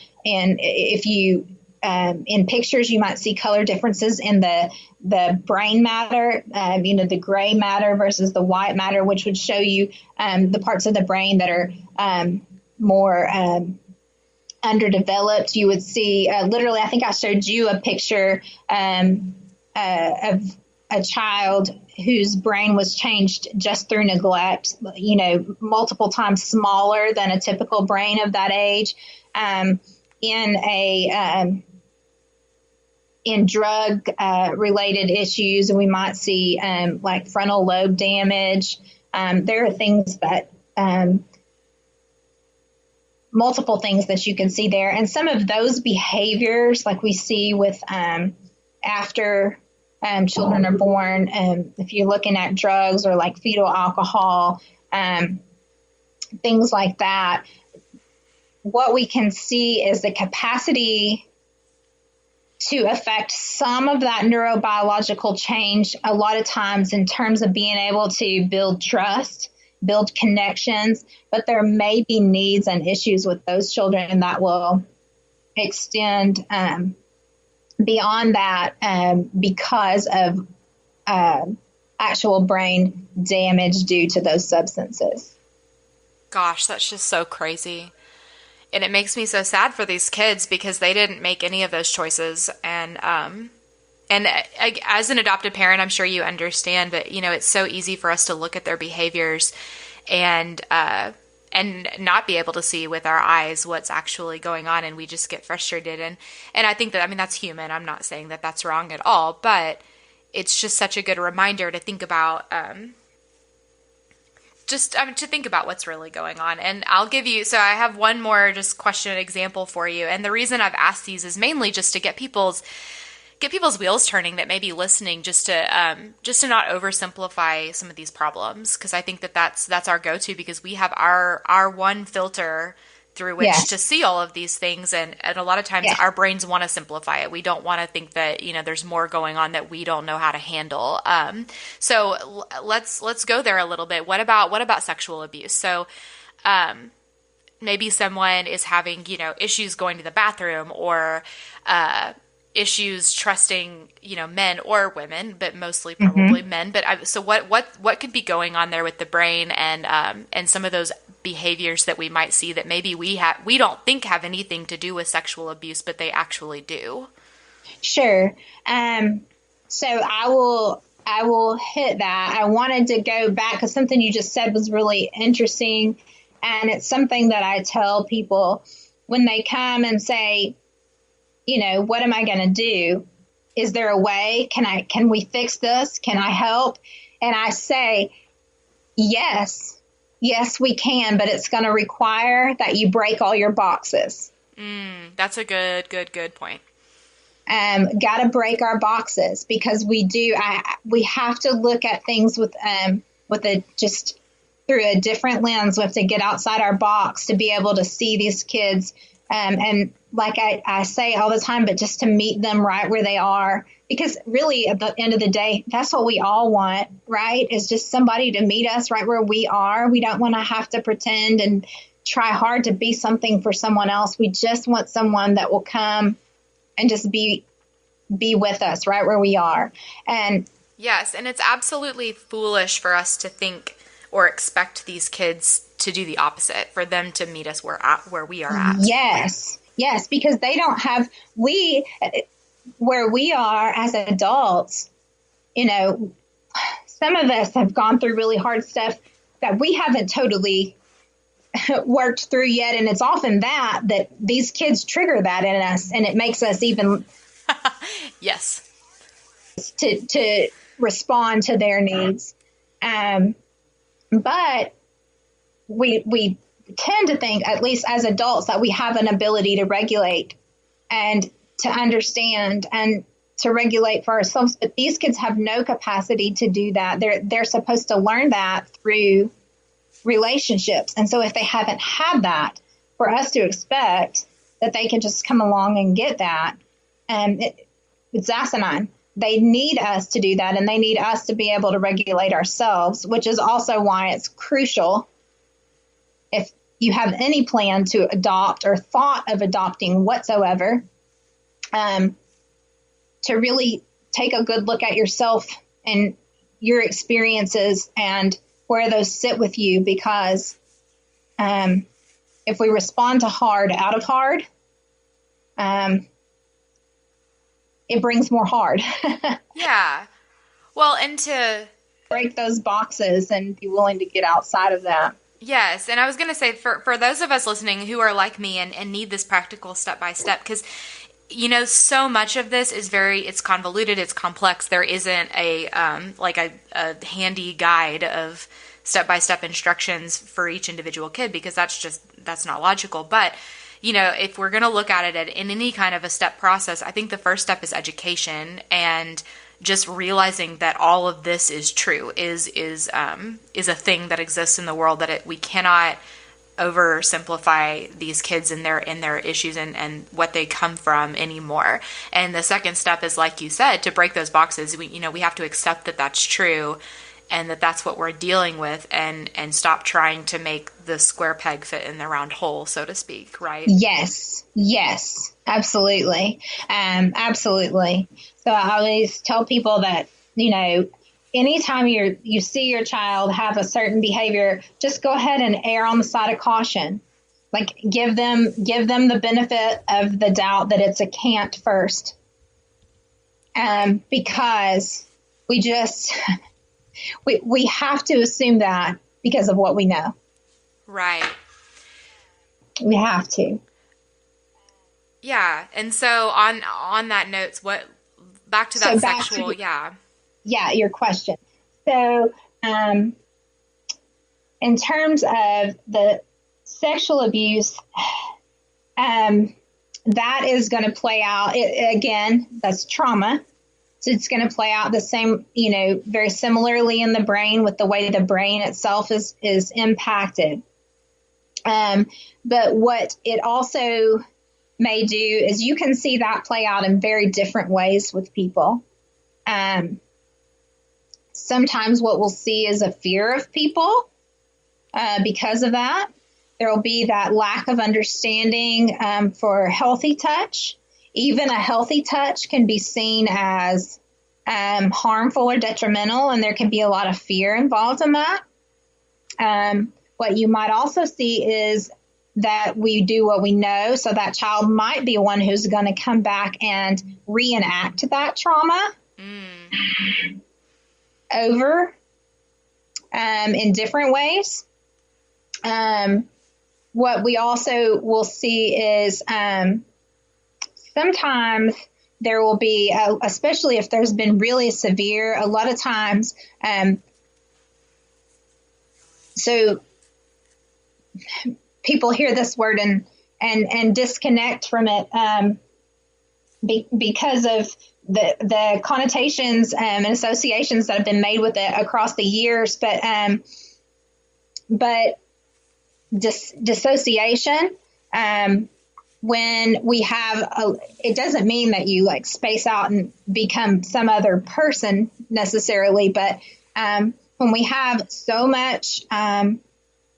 pictures. You might see color differences in the brain matter, the gray matter versus the white matter, which would show you the parts of the brain that are more underdeveloped. You would see literally, I think I showed you a picture of a child whose brain was changed just through neglect, multiple times smaller than a typical brain of that age. In drug related issues, we might see like frontal lobe damage. There are things that multiple things that you can see there. And some of those behaviors, like we see with after children are born, if you're looking at drugs or like fetal alcohol, things like that, what we can see is the capacity to affect some of that neurobiological change a lot of times in terms of being able to build trust, build connections, but there may be needs and issues with those children that will extend beyond that because of actual brain damage due to those substances. Gosh, that's just so crazy. And it makes me so sad for these kids because they didn't make any of those choices. And as an adopted parent, I'm sure you understand that, it's so easy for us to look at their behaviors and not be able to see with our eyes what's actually going on. And we just get frustrated. And I think that, that's human. I'm not saying that that's wrong at all, but it's just such a good reminder to think about, to think about what's really going on. And I'll give you, so I have one more just question and example for you. And the reason I've asked these is mainly just to get people's wheels turning that may be listening, just to not oversimplify some of these problems. Cause I think that's our go-to, because we have our one filter through which to see all of these things. And a lot of times our brains want to simplify it. We don't want to think that, there's more going on that we don't know how to handle. So let's go there a little bit. What about sexual abuse? So, maybe someone is having, issues going to the bathroom, or, issues trusting, men or women, but mostly probably men. But so what could be going on there with the brain and some of those behaviors that we might see that maybe we don't think have anything to do with sexual abuse, but they actually do? Sure. So I will hit that. I wanted to go back because something you just said was really interesting. And it's something that I tell people when they come and say, what am I going to do? Is there a way? Can we fix this? Can I help? And I say, yes, we can, but it's going to require that you break all your boxes. That's a good point. Got to break our boxes because we have to look at things with just through a different lens. We have to get outside our box to be able to see these kids. And like I say all the time, but just to meet them right where they are, because really at the end of the day, that's what we all want, right? Is just somebody to meet us right where we are. We don't want to have to pretend and try hard to be something for someone else. We just want someone that will come and just be with us right where we are. And yes, and it's absolutely foolish for us to think or expect these kids to do the opposite, for them to meet us where we are at. Yes, because they don't have, where we are as adults, some of us have gone through really hard stuff that we haven't totally worked through yet. And it's often that these kids trigger that in us, and it makes us even yes, to respond to their needs. But we tend to think, at least as adults, that we have an ability to regulate and to understand and to regulate for ourselves. But these kids have no capacity to do that. They're supposed to learn that through relationships. And so if they haven't had that, for us to expect that they can just come along and get that, it's asinine. They need us to do that, and they need us to be able to regulate ourselves, which is also why it's crucial, if you have any plan to adopt or thought of adopting whatsoever, to really take a good look at yourself and your experiences and where those sit with you. Because if we respond to hard out of hard, it brings more hard. Yeah. Well, and to break those boxes and be willing to get outside of that. Yes. And I was going to say, for those of us listening who are like me and need this practical step-by-step, because, so much of this is it's convoluted, it's complex. There isn't a handy guide of step-by-step instructions for each individual kid, because that's not logical. But if we're going to look at it in any kind of a step process, I think the first step is education, and just realizing that all of this is true, is a thing that exists in the world, that we cannot oversimplify these kids and their issues and what they come from anymore. And the second step is, like you said, to break those boxes. We have to accept that that's true, and that's what we're dealing with, and stop trying to make the square peg fit in the round hole, so to speak, right? Yes, absolutely. Absolutely. So I always tell people that, anytime you see your child have a certain behavior, just go ahead and err on the side of caution. Like give them the benefit of the doubt that it's a can't first. Because we have to assume that because of what we know. Right. We have to. Yeah. And so on that note, back to that sexual, yeah. Yeah, your question. So, in terms of the sexual abuse, that is going to play out. Again, that's trauma. So it's going to play out the same, very similarly in the brain, with the way the brain itself is impacted. But what it also may do is you can see that play out in very different ways with people. Sometimes what we'll see is a fear of people because of that. There will be that lack of understanding for healthy touch. Even a healthy touch can be seen as harmful or detrimental, and there can be a lot of fear involved in that. What you might also see is that we do what we know. So that child might be one who's going to come back and reenact that trauma over in different ways. What we also will see is sometimes there will be, especially if there's been really severe, a lot of times, so people hear this word and disconnect from it because of the connotations and associations that have been made with it across the years. But dissociation, when we have it doesn't mean that you like space out and become some other person necessarily, but when we have so much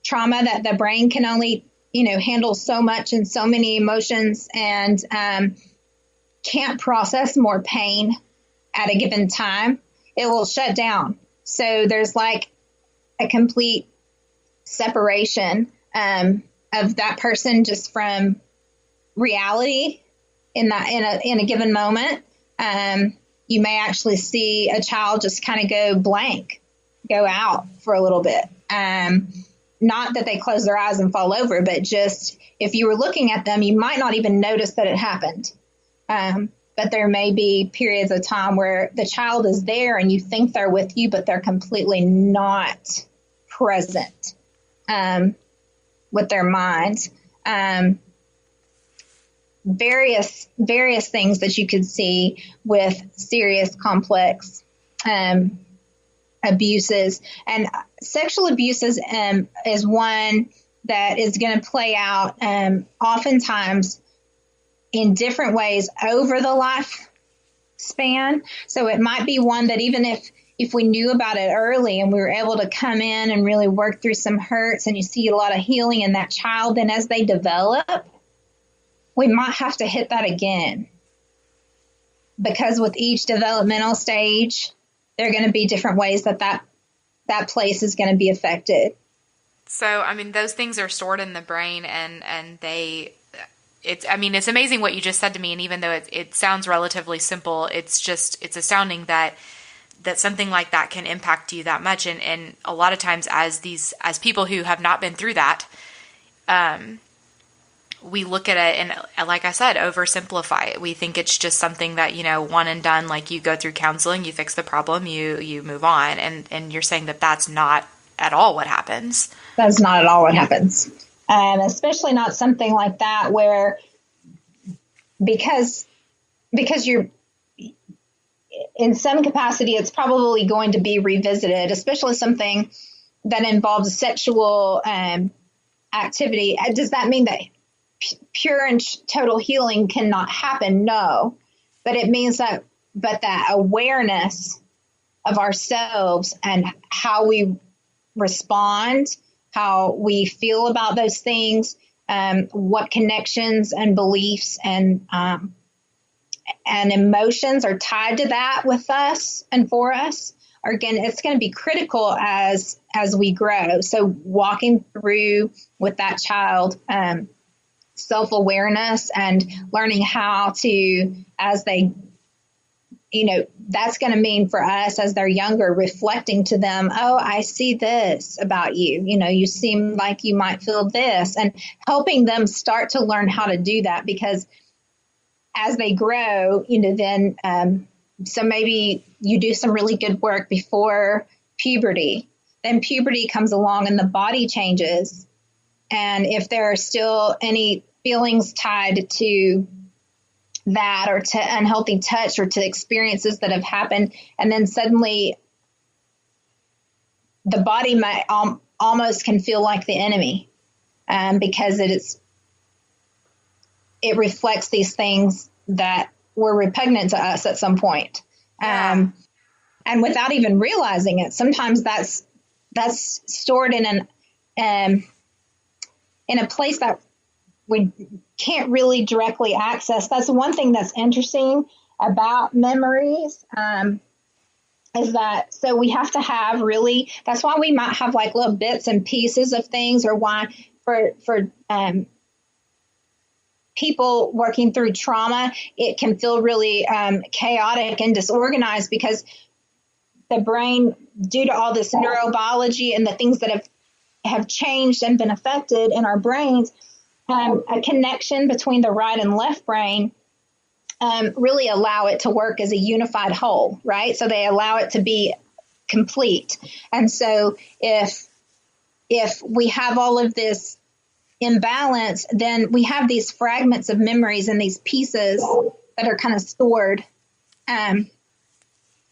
trauma that the brain can only, handle so much and so many emotions and can't process more pain at a given time, it will shut down. So there's like a complete separation of that person just from reality in a given moment. You may actually see a child just kind of go blank, go out for a little bit. Not that they close their eyes and fall over, but just if you were looking at them, you might not even notice that it happened. But there may be periods of time where the child is there and you think they're with you, but they're completely not present with their minds. Various things that you could see with serious, complex abuses. And sexual abuses is one that is going to play out oftentimes in different ways over the lifespan. So it might be one that even if we knew about it early and we were able to come in and really work through some hurts and you see a lot of healing in that child, then as they develop, we might have to hit that again. Because with each developmental stage, there are going to be different ways that place is going to be affected. So, I mean, those things are stored in the brain and it's amazing what you just said to me. And even though it sounds relatively simple, it's astounding that something like that can impact you that much. And a lot of times as people who have not been through that, we look at it and, like I said, oversimplify it. We think it's just something that, one and done, like you go through counseling, you fix the problem, you move on. And you're saying that that's not at all what happens. That's not at all what happens. Especially not something like that where, because you're in some capacity, it's probably going to be revisited, especially something that involves sexual activity. Does that mean that pure and total healing cannot happen? No, but it means that awareness of ourselves and how we respond, how we feel about those things, what connections and beliefs and emotions are tied to that with us and for us. Again, it's going to be critical as we grow. So walking through with that child, self-awareness and learning how to, as they, that's going to mean for us as they're younger, reflecting to them, oh, I see this about you. You seem like you might feel this, and helping them start to learn how to do that, because as they grow, then, so maybe you do some really good work before puberty, then puberty comes along and the body changes. And if there are still any feelings tied to that or to unhealthy touch or to experiences that have happened, and then suddenly the body might almost can feel like the enemy because it reflects these things that were repugnant to us at some point. And without even realizing it, sometimes that's stored in a place that we can't really directly access. That's one thing that's interesting about memories, is that, so we have to have really, that's why we might have like little bits and pieces of things, or why for people working through trauma, it can feel really chaotic and disorganized because the brain, due to all this neurobiology and the things that have changed and been affected in our brains, a connection between the right and left brain really allow it to work as a unified whole, right? So they allow it to be complete. And so if we have all of this imbalance, then we have these fragments of memories and these pieces that are kind of stored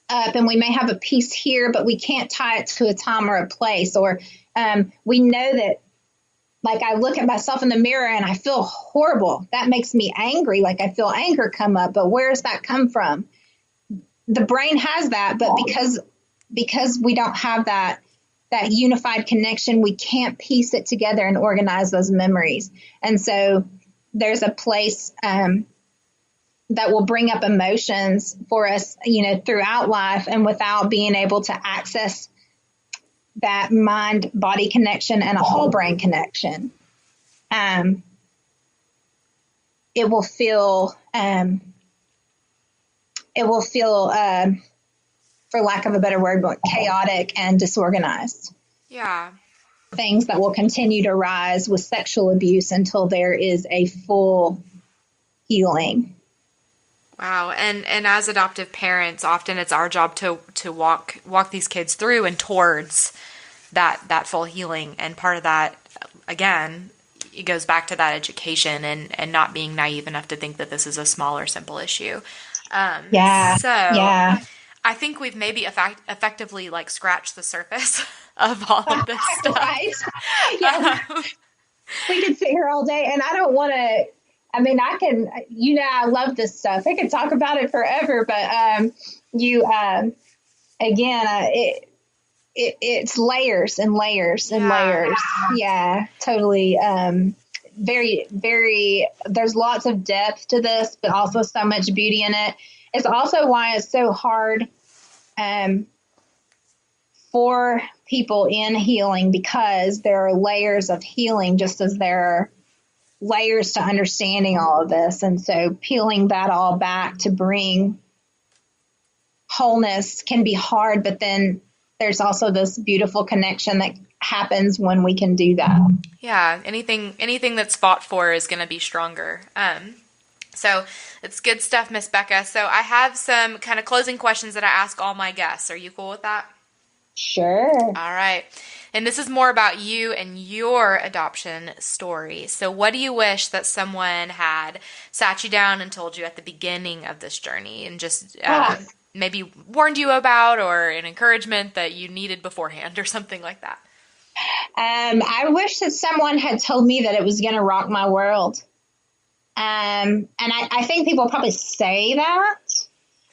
up, and we may have a piece here, but we can't tie it to a time or a place. Or we know that, like, I look at myself in the mirror and I feel horrible. That makes me angry. Like, I feel anger come up, but where does that come from? The brain has that, but because we don't have that unified connection, we can't piece it together and organize those memories. And so there's a place that will bring up emotions for us, throughout life, and without being able to access that mind-body connection and a whole brain connection, it will feel, for lack of a better word, but chaotic and disorganized. Yeah. Things that will continue to rise with sexual abuse until there is a full healing. Wow. And as adoptive parents, often it's our job to walk these kids through and towards that full healing. And part of that, again, it goes back to that education and not being naive enough to think that this is a small or simple issue. Yeah. I think we've maybe effectively scratched the surface of all of this stuff. Right. Yeah. We could sit here all day, and I don't want to. I mean, I can. I love this stuff. I could talk about it forever, but it's layers and layers and layers. Yeah, totally. Very, very. There's lots of depth to this, but also so much beauty in it. It's also why it's so hard for people in healing, because there are layers of healing just as there are layers to understanding all of this. And so peeling that all back to bring wholeness can be hard, but then there's also this beautiful connection that happens when we can do that. Yeah, anything that's fought for is going to be stronger. So it's good stuff, Miss Becca. So I have some kind of closing questions that I ask all my guests. Are you cool with that? Sure. All right. And this is more about you and your adoption story. So what do you wish that someone had sat you down and told you at the beginning of this journey, and just maybe warned you about, or an encouragement that you needed beforehand or something like that? I wish that someone had told me that it was going to rock my world. And I think people probably say that.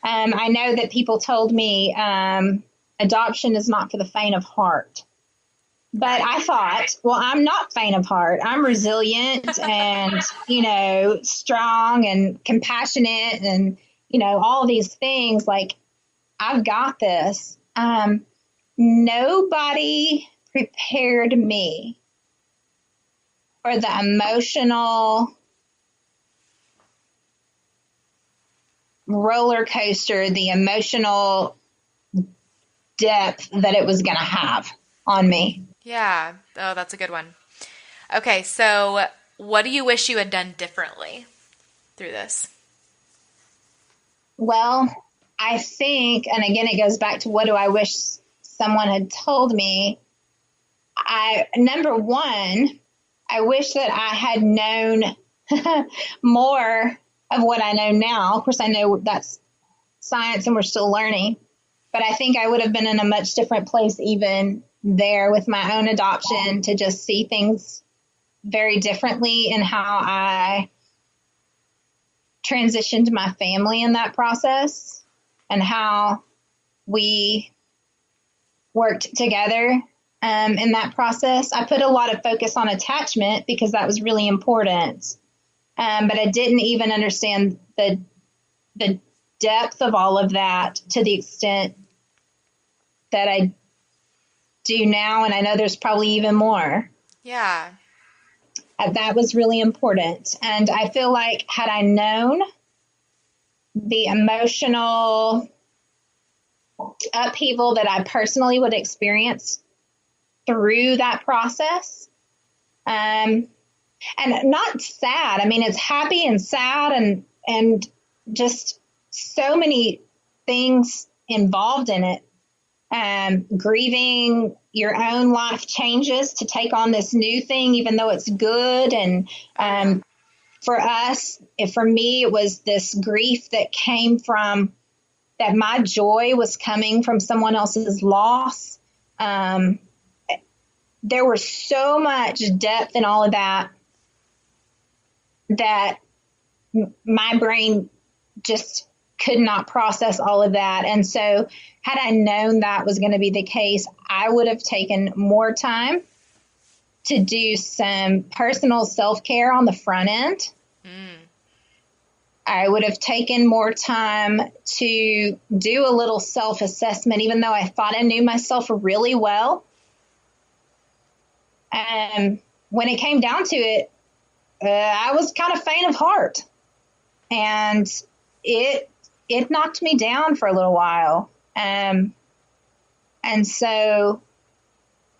I know that people told me adoption is not for the faint of heart. But I thought, well, I'm not faint of heart. I'm resilient and, strong and compassionate and, all these things. Like, I've got this. Nobody prepared me for the emotional roller coaster, the emotional depth that it was going to have on me. Yeah. Oh, that's a good one. Okay. So what do you wish you had done differently through this? Well, I think, and again, it goes back to what do I wish someone had told me. Number one, I wish that I had known more of what I know now. Of course, I know that's science and we're still learning, but I think I would have been in a much different place even there with my own adoption, to just see things very differently in how I transitioned my family in that process and how we worked together in that process. I put a lot of focus on attachment because that was really important. But I didn't even understand the depth of all of that to the extent that I do now. And I know there's probably even more. Yeah. That was really important. And I feel like had I known the emotional upheaval that I personally would experience through that process, and not sad. I mean, it's happy and sad and just so many things involved in it. Grieving your own life changes to take on this new thing, even though it's good. And for me, it was this grief that came from that my joy was coming from someone else's loss. There was so much depth in all of that my brain just could not process all of that. And so had I known that was going to be the case, I would have taken more time to do some personal self-care on the front end. I would have taken more time to do a little self-assessment, even though I thought I knew myself really well. And when it came down to it, I was kind of faint of heart, and it knocked me down for a little while. And so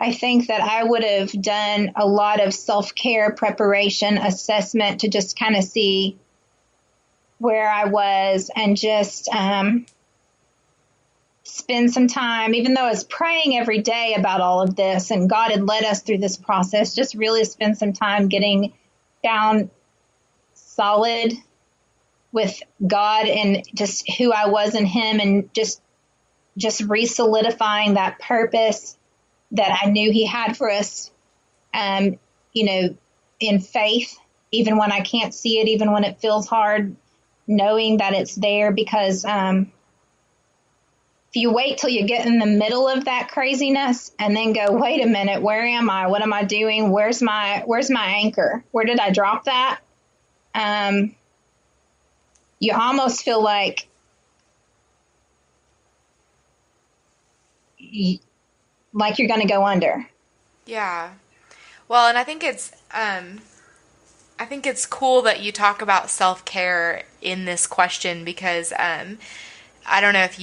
I think that I would have done a lot of self-care preparation assessment to just kind of see where I was, and just spend some time, even though I was praying every day about all of this and God had led us through this process, just really spend some time getting down solid with God and just who I was in him, and just re-solidifying that purpose that I knew he had for us, in faith, even when I can't see it, even when it feels hard, knowing that it's there. Because if you wait till you get in the middle of that craziness and then go, wait a minute, where am I? What am I doing? Where's my anchor? Where did I drop that? You almost feel like you're going to go under. Yeah. Well, and I think it's cool that you talk about self-care in this question, because I don't know if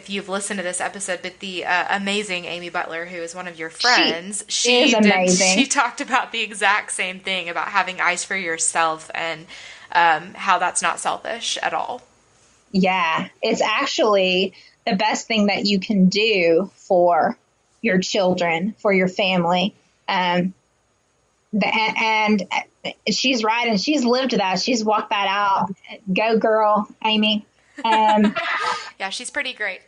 you've listened to this episode, but the amazing Amy Butler, who is one of your friends, she is amazing. She talked about the exact same thing, about having eyes for yourself, and how that's not selfish at all. Yeah, it's actually the best thing that you can do for your children, for your family. And she's right, and she's lived that. She's walked that out. Go girl, Amy. Yeah, she's pretty great.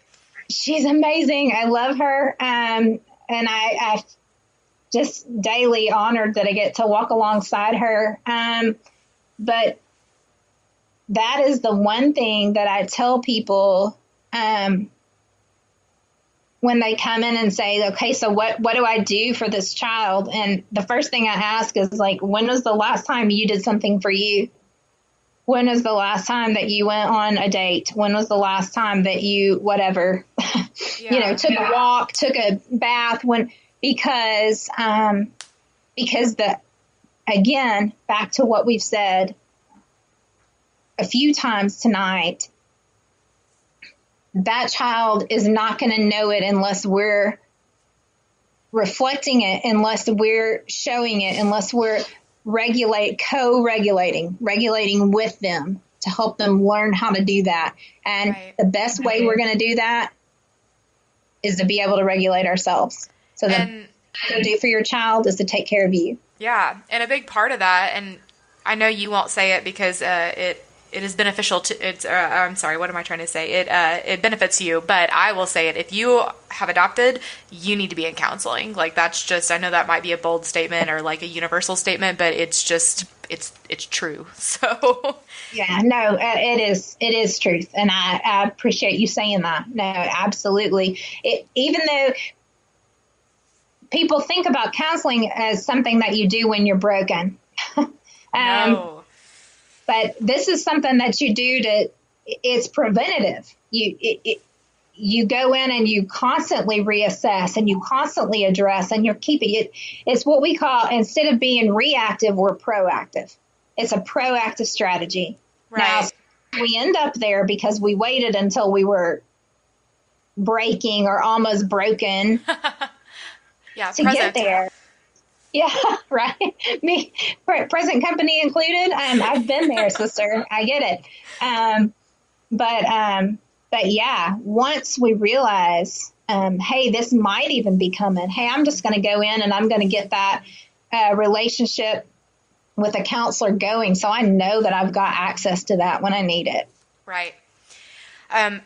She's amazing. I love her. And I just daily honored that I get to walk alongside her. But that is the one thing that I tell people when they come in and say, okay, so what do I do for this child? And the first thing I ask is, like, when was the last time you did something for you? When was the last time that you went on a date? When was the last time that you, whatever, took a walk, took a bath? Because again, back to what we've said a few times tonight, that child is not going to know it unless we're reflecting it, unless we're showing it, unless we're regulating with them to help them learn how to do that. And the best way we're going to do that is to be able to regulate ourselves. So the best thing to do for your child is to take care of you. Yeah. And a big part of that, and I know you won't say it because it is beneficial to, I'm sorry, what am I trying to say? It benefits you, but I will say it. If you have adopted, you need to be in counseling. Like, that's just, I know that might be a bold statement or like a universal statement, but it's just, it's true. So yeah, no, it is truth. And I appreciate you saying that. No, absolutely. Even though people think about counseling as something that you do when you're broken. No. But this is something that you do it's preventative. You you go in and you constantly reassess and you constantly address and you're keeping it. It's what we call, instead of being reactive, we're proactive. It's a proactive strategy. Right. Now, we end up there because we waited until we were breaking or almost broken to get there. Yeah, right. Me, present company included. I've been there, sister. I get it. But yeah, once we realize, hey, this might even be coming. Hey, I'm just going to go in and I'm going to get that relationship with a counselor going, so I know that I've got access to that when I need it. Right.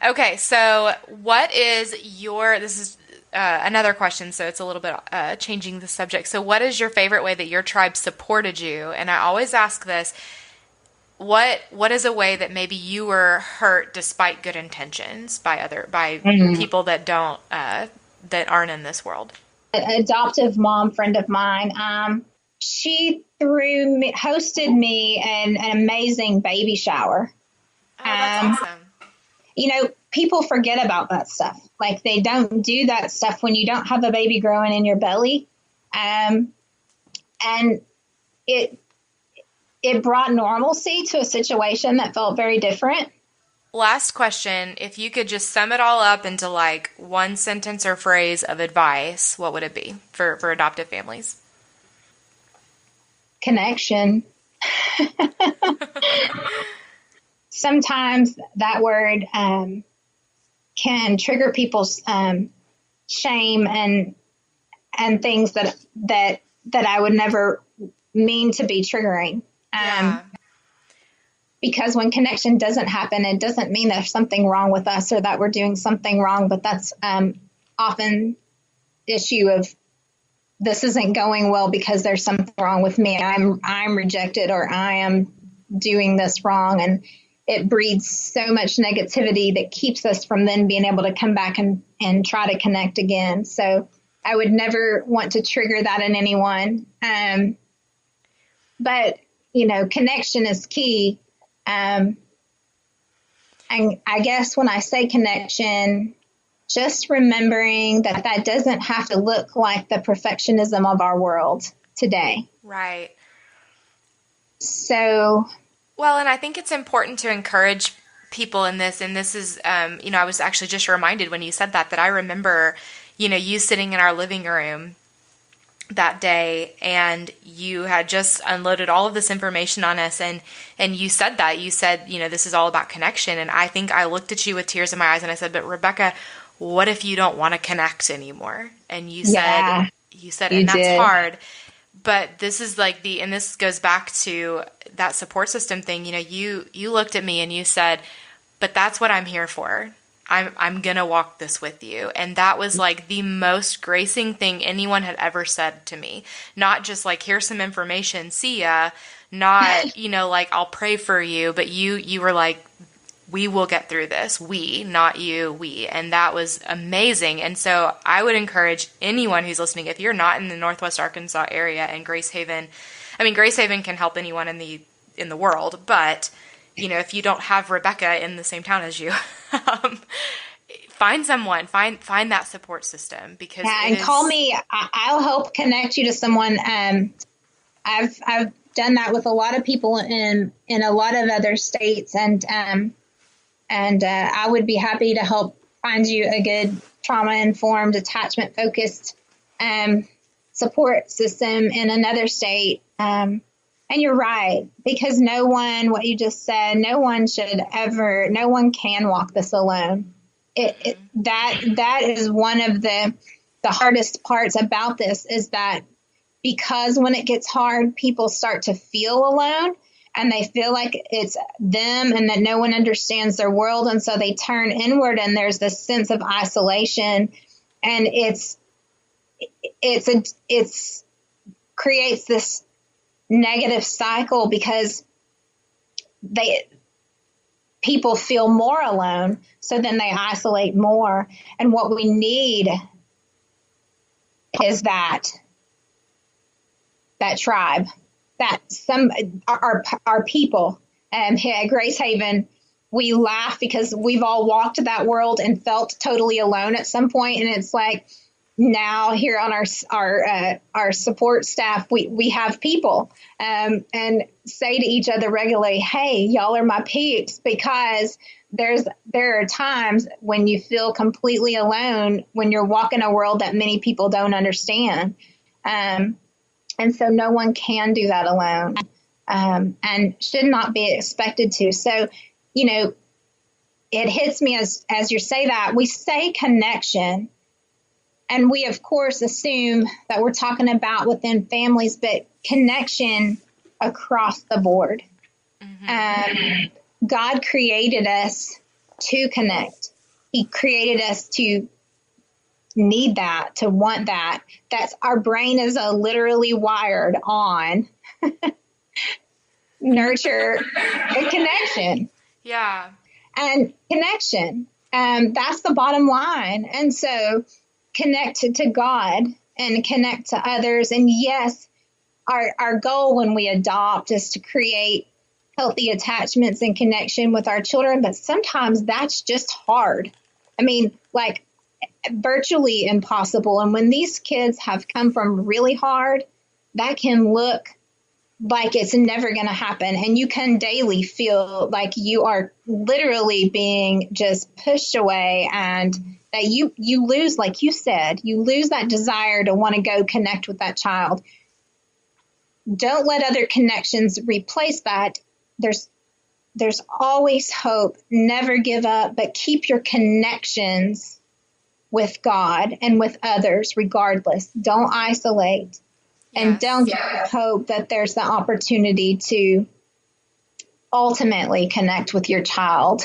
Okay. So what is this is another question, so it's a little bit changing the subject. So what is your favorite way that your tribe supported you? And I always ask this, what is a way that maybe you were hurt despite good intentions by people that don't that aren't in this world? An adoptive mom friend of mine, she hosted me an amazing baby shower. Oh, that's awesome. You know, people forget about that stuff. Like, they don't do that stuff when you don't have a baby growing in your belly. And it brought normalcy to a situation that felt very different. Last question. If you could just sum it all up into like one sentence or phrase of advice, what would it be for adoptive families? Connection. Sometimes that word can trigger people's shame and things that I would never mean to be triggering. Because when connection doesn't happen, it doesn't mean there's something wrong with us or that we're doing something wrong, but that's often issue of this isn't going well because there's something wrong with me. I'm rejected, or I am doing this wrong. And it breeds so much negativity that keeps us from then being able to come back and try to connect again. So I would never want to trigger that in anyone. But, you know, connection is key. And I guess when I say connection, just remembering that doesn't have to look like the perfectionism of our world today. Right. So. Well, and I think it's important to encourage people in this. And this is, I was actually just reminded when you said that I remember, you sitting in our living room that day, and you had just unloaded all of this information on us, and you said this is all about connection. And I think I looked at you with tears in my eyes and I said, but Rebekah, what if you don't want to connect anymore? And you said, and that's hard. But this is like and this goes back to that support system thing. You looked at me and you said, but that's what I'm here for. I'm going to walk this with you. And that was like the most gracing thing anyone had ever said to me. Not just like, here's some information, see ya. Not, like, I'll pray for you. But you were like, we will get through this. We, not you, we. And that was amazing. And so I would encourage anyone who's listening, if you're not in the Northwest Arkansas area and Grace Haven can help anyone in the world, but if you don't have Rebekah in the same town as you, find someone, find that support system, because call me. I'll help connect you to someone. I've done that with a lot of people in a lot of other states, and I would be happy to help find you a good trauma-informed, attachment-focused support system in another state. And you're right, because what you just said, no one can walk this alone. That is one of the hardest parts about this, is that because when it gets hard, people start to feel alone and they feel like it's them and that no one understands their world. And so they turn inward, and there's this sense of isolation, and it's creates this negative cycle because people feel more alone, so then they isolate more. And what we need is that tribe, that our people. Here at Grace Haven, we laugh because we've all walked that world and felt totally alone at some point. And it's like, now here on our support staff, we have people and say to each other regularly, hey, y'all are my peeps, because there are times when you feel completely alone when you're walking a world that many people don't understand. And so no one can do that alone, and should not be expected to. So, it hits me as you say that. We say connection, and we, of course, assume that we're talking about within families, but connection across the board. Mm-hmm. God created us to connect. He created us to need that, to want that. That's our brain is literally wired on nurture a connection. Yeah. And connection. That's the bottom line. And so connect to God and connect to others. And yes, our goal when we adopt is to create healthy attachments and connection with our children. But sometimes that's just hard. I mean, like virtually impossible. And when these kids have come from really hard, that can look like it's never going to happen. And you can daily feel like you are literally being just pushed away, and that you lose, like you said, you lose that desire to want to go connect with that child. Don't let other connections replace that. There's always hope. Never give up, but keep your connections with God and with others regardless. Don't isolate. Yes. And don't give up hope that there's the opportunity to ultimately connect with your child.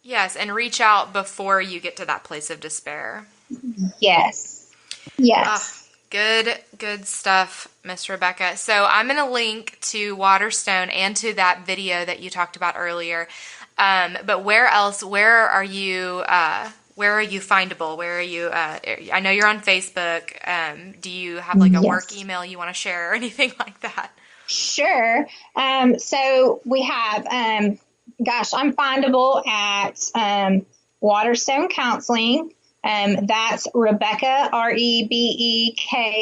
Yes, and reach out before you get to that place of despair. Yes. Good stuff, Miss Rebekah. So I'm going to link to Waterstone and to that video that you talked about earlier. But where else? Where are you findable? Where are you? I know you're on Facebook. Do you have like a work email you want to share or anything like that? Sure. So we have, I'm findable at Waterstone Counseling. That's Rebekah, Rebekah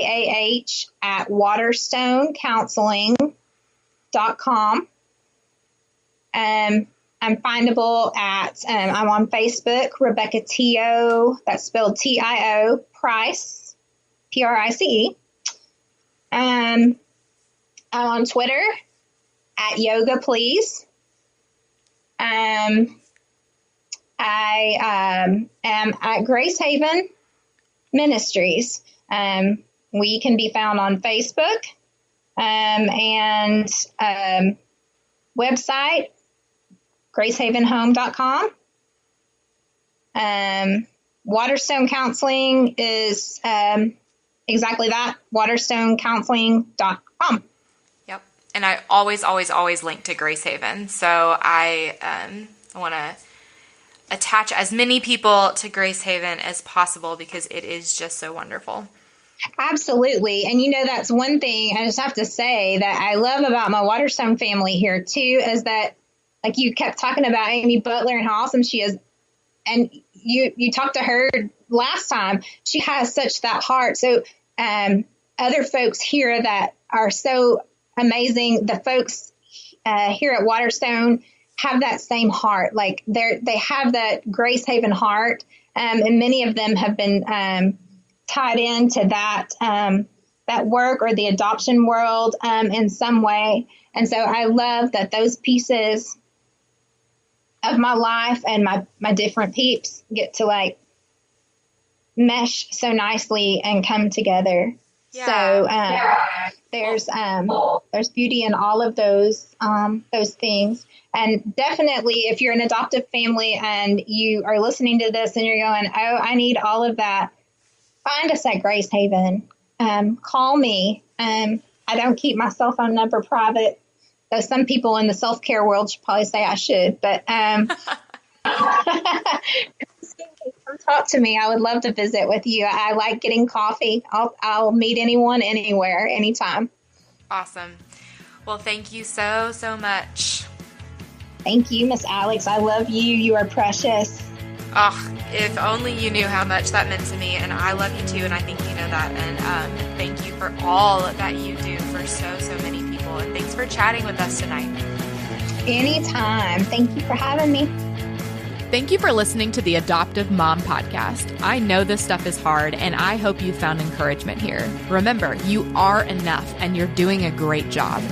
at waterstonecounseling.com. I'm findable at, I'm on Facebook, Rebekah T.O., that's spelled T-I-O, Price, P-R-I-C-E. I'm on Twitter at Yoga Please. I am at Grace Haven Ministries. We can be found on Facebook and website, gracehavenhome.com. Waterstone Counseling is exactly that, waterstonecounseling.com. Yep. And I always link to Grace Haven. So I want to attach as many people to Grace Haven as possible because it is just so wonderful. Absolutely. And that's one thing I just have to say that I love about my Waterstone family here too, is that like you kept talking about Amy Butler and how awesome she is. And you talked to her last time. She has such that heart. So other folks here that are so amazing, the folks here at Waterstone have that same heart. Like they have that Grace Haven heart. And many of them have been tied into that work or the adoption world in some way. And so I love that those pieces of my life and my different peeps get to like mesh so nicely and come together. Yeah. So there's beauty in all of those things. And definitely if you're an adoptive family and you are listening to this and you're going, oh, I need all of that, find us at Grace Haven. Call me. I don't keep my cell phone number private, though some people in the self-care world should probably say I should. But come talk to me. I would love to visit with you. I like getting coffee. I'll meet anyone, anywhere, anytime. Awesome. Well, thank you so much. Thank you, Miss Alex. I love you. You are precious. Oh, if only you knew how much that meant to me, and I love you too, and I think you know that, and thank you for all that you do for so many people, and thanks for chatting with us tonight. Anytime. Thank you for having me. Thank you for listening to the Adoptive Mom Podcast. I know this stuff is hard, and I hope you found encouragement here. Remember, you are enough, and you're doing a great job.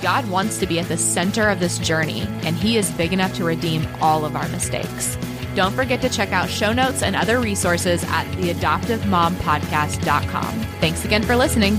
God wants to be at the center of this journey, and He is big enough to redeem all of our mistakes. Don't forget to check out show notes and other resources at theadoptivemompodcast.com. Thanks again for listening.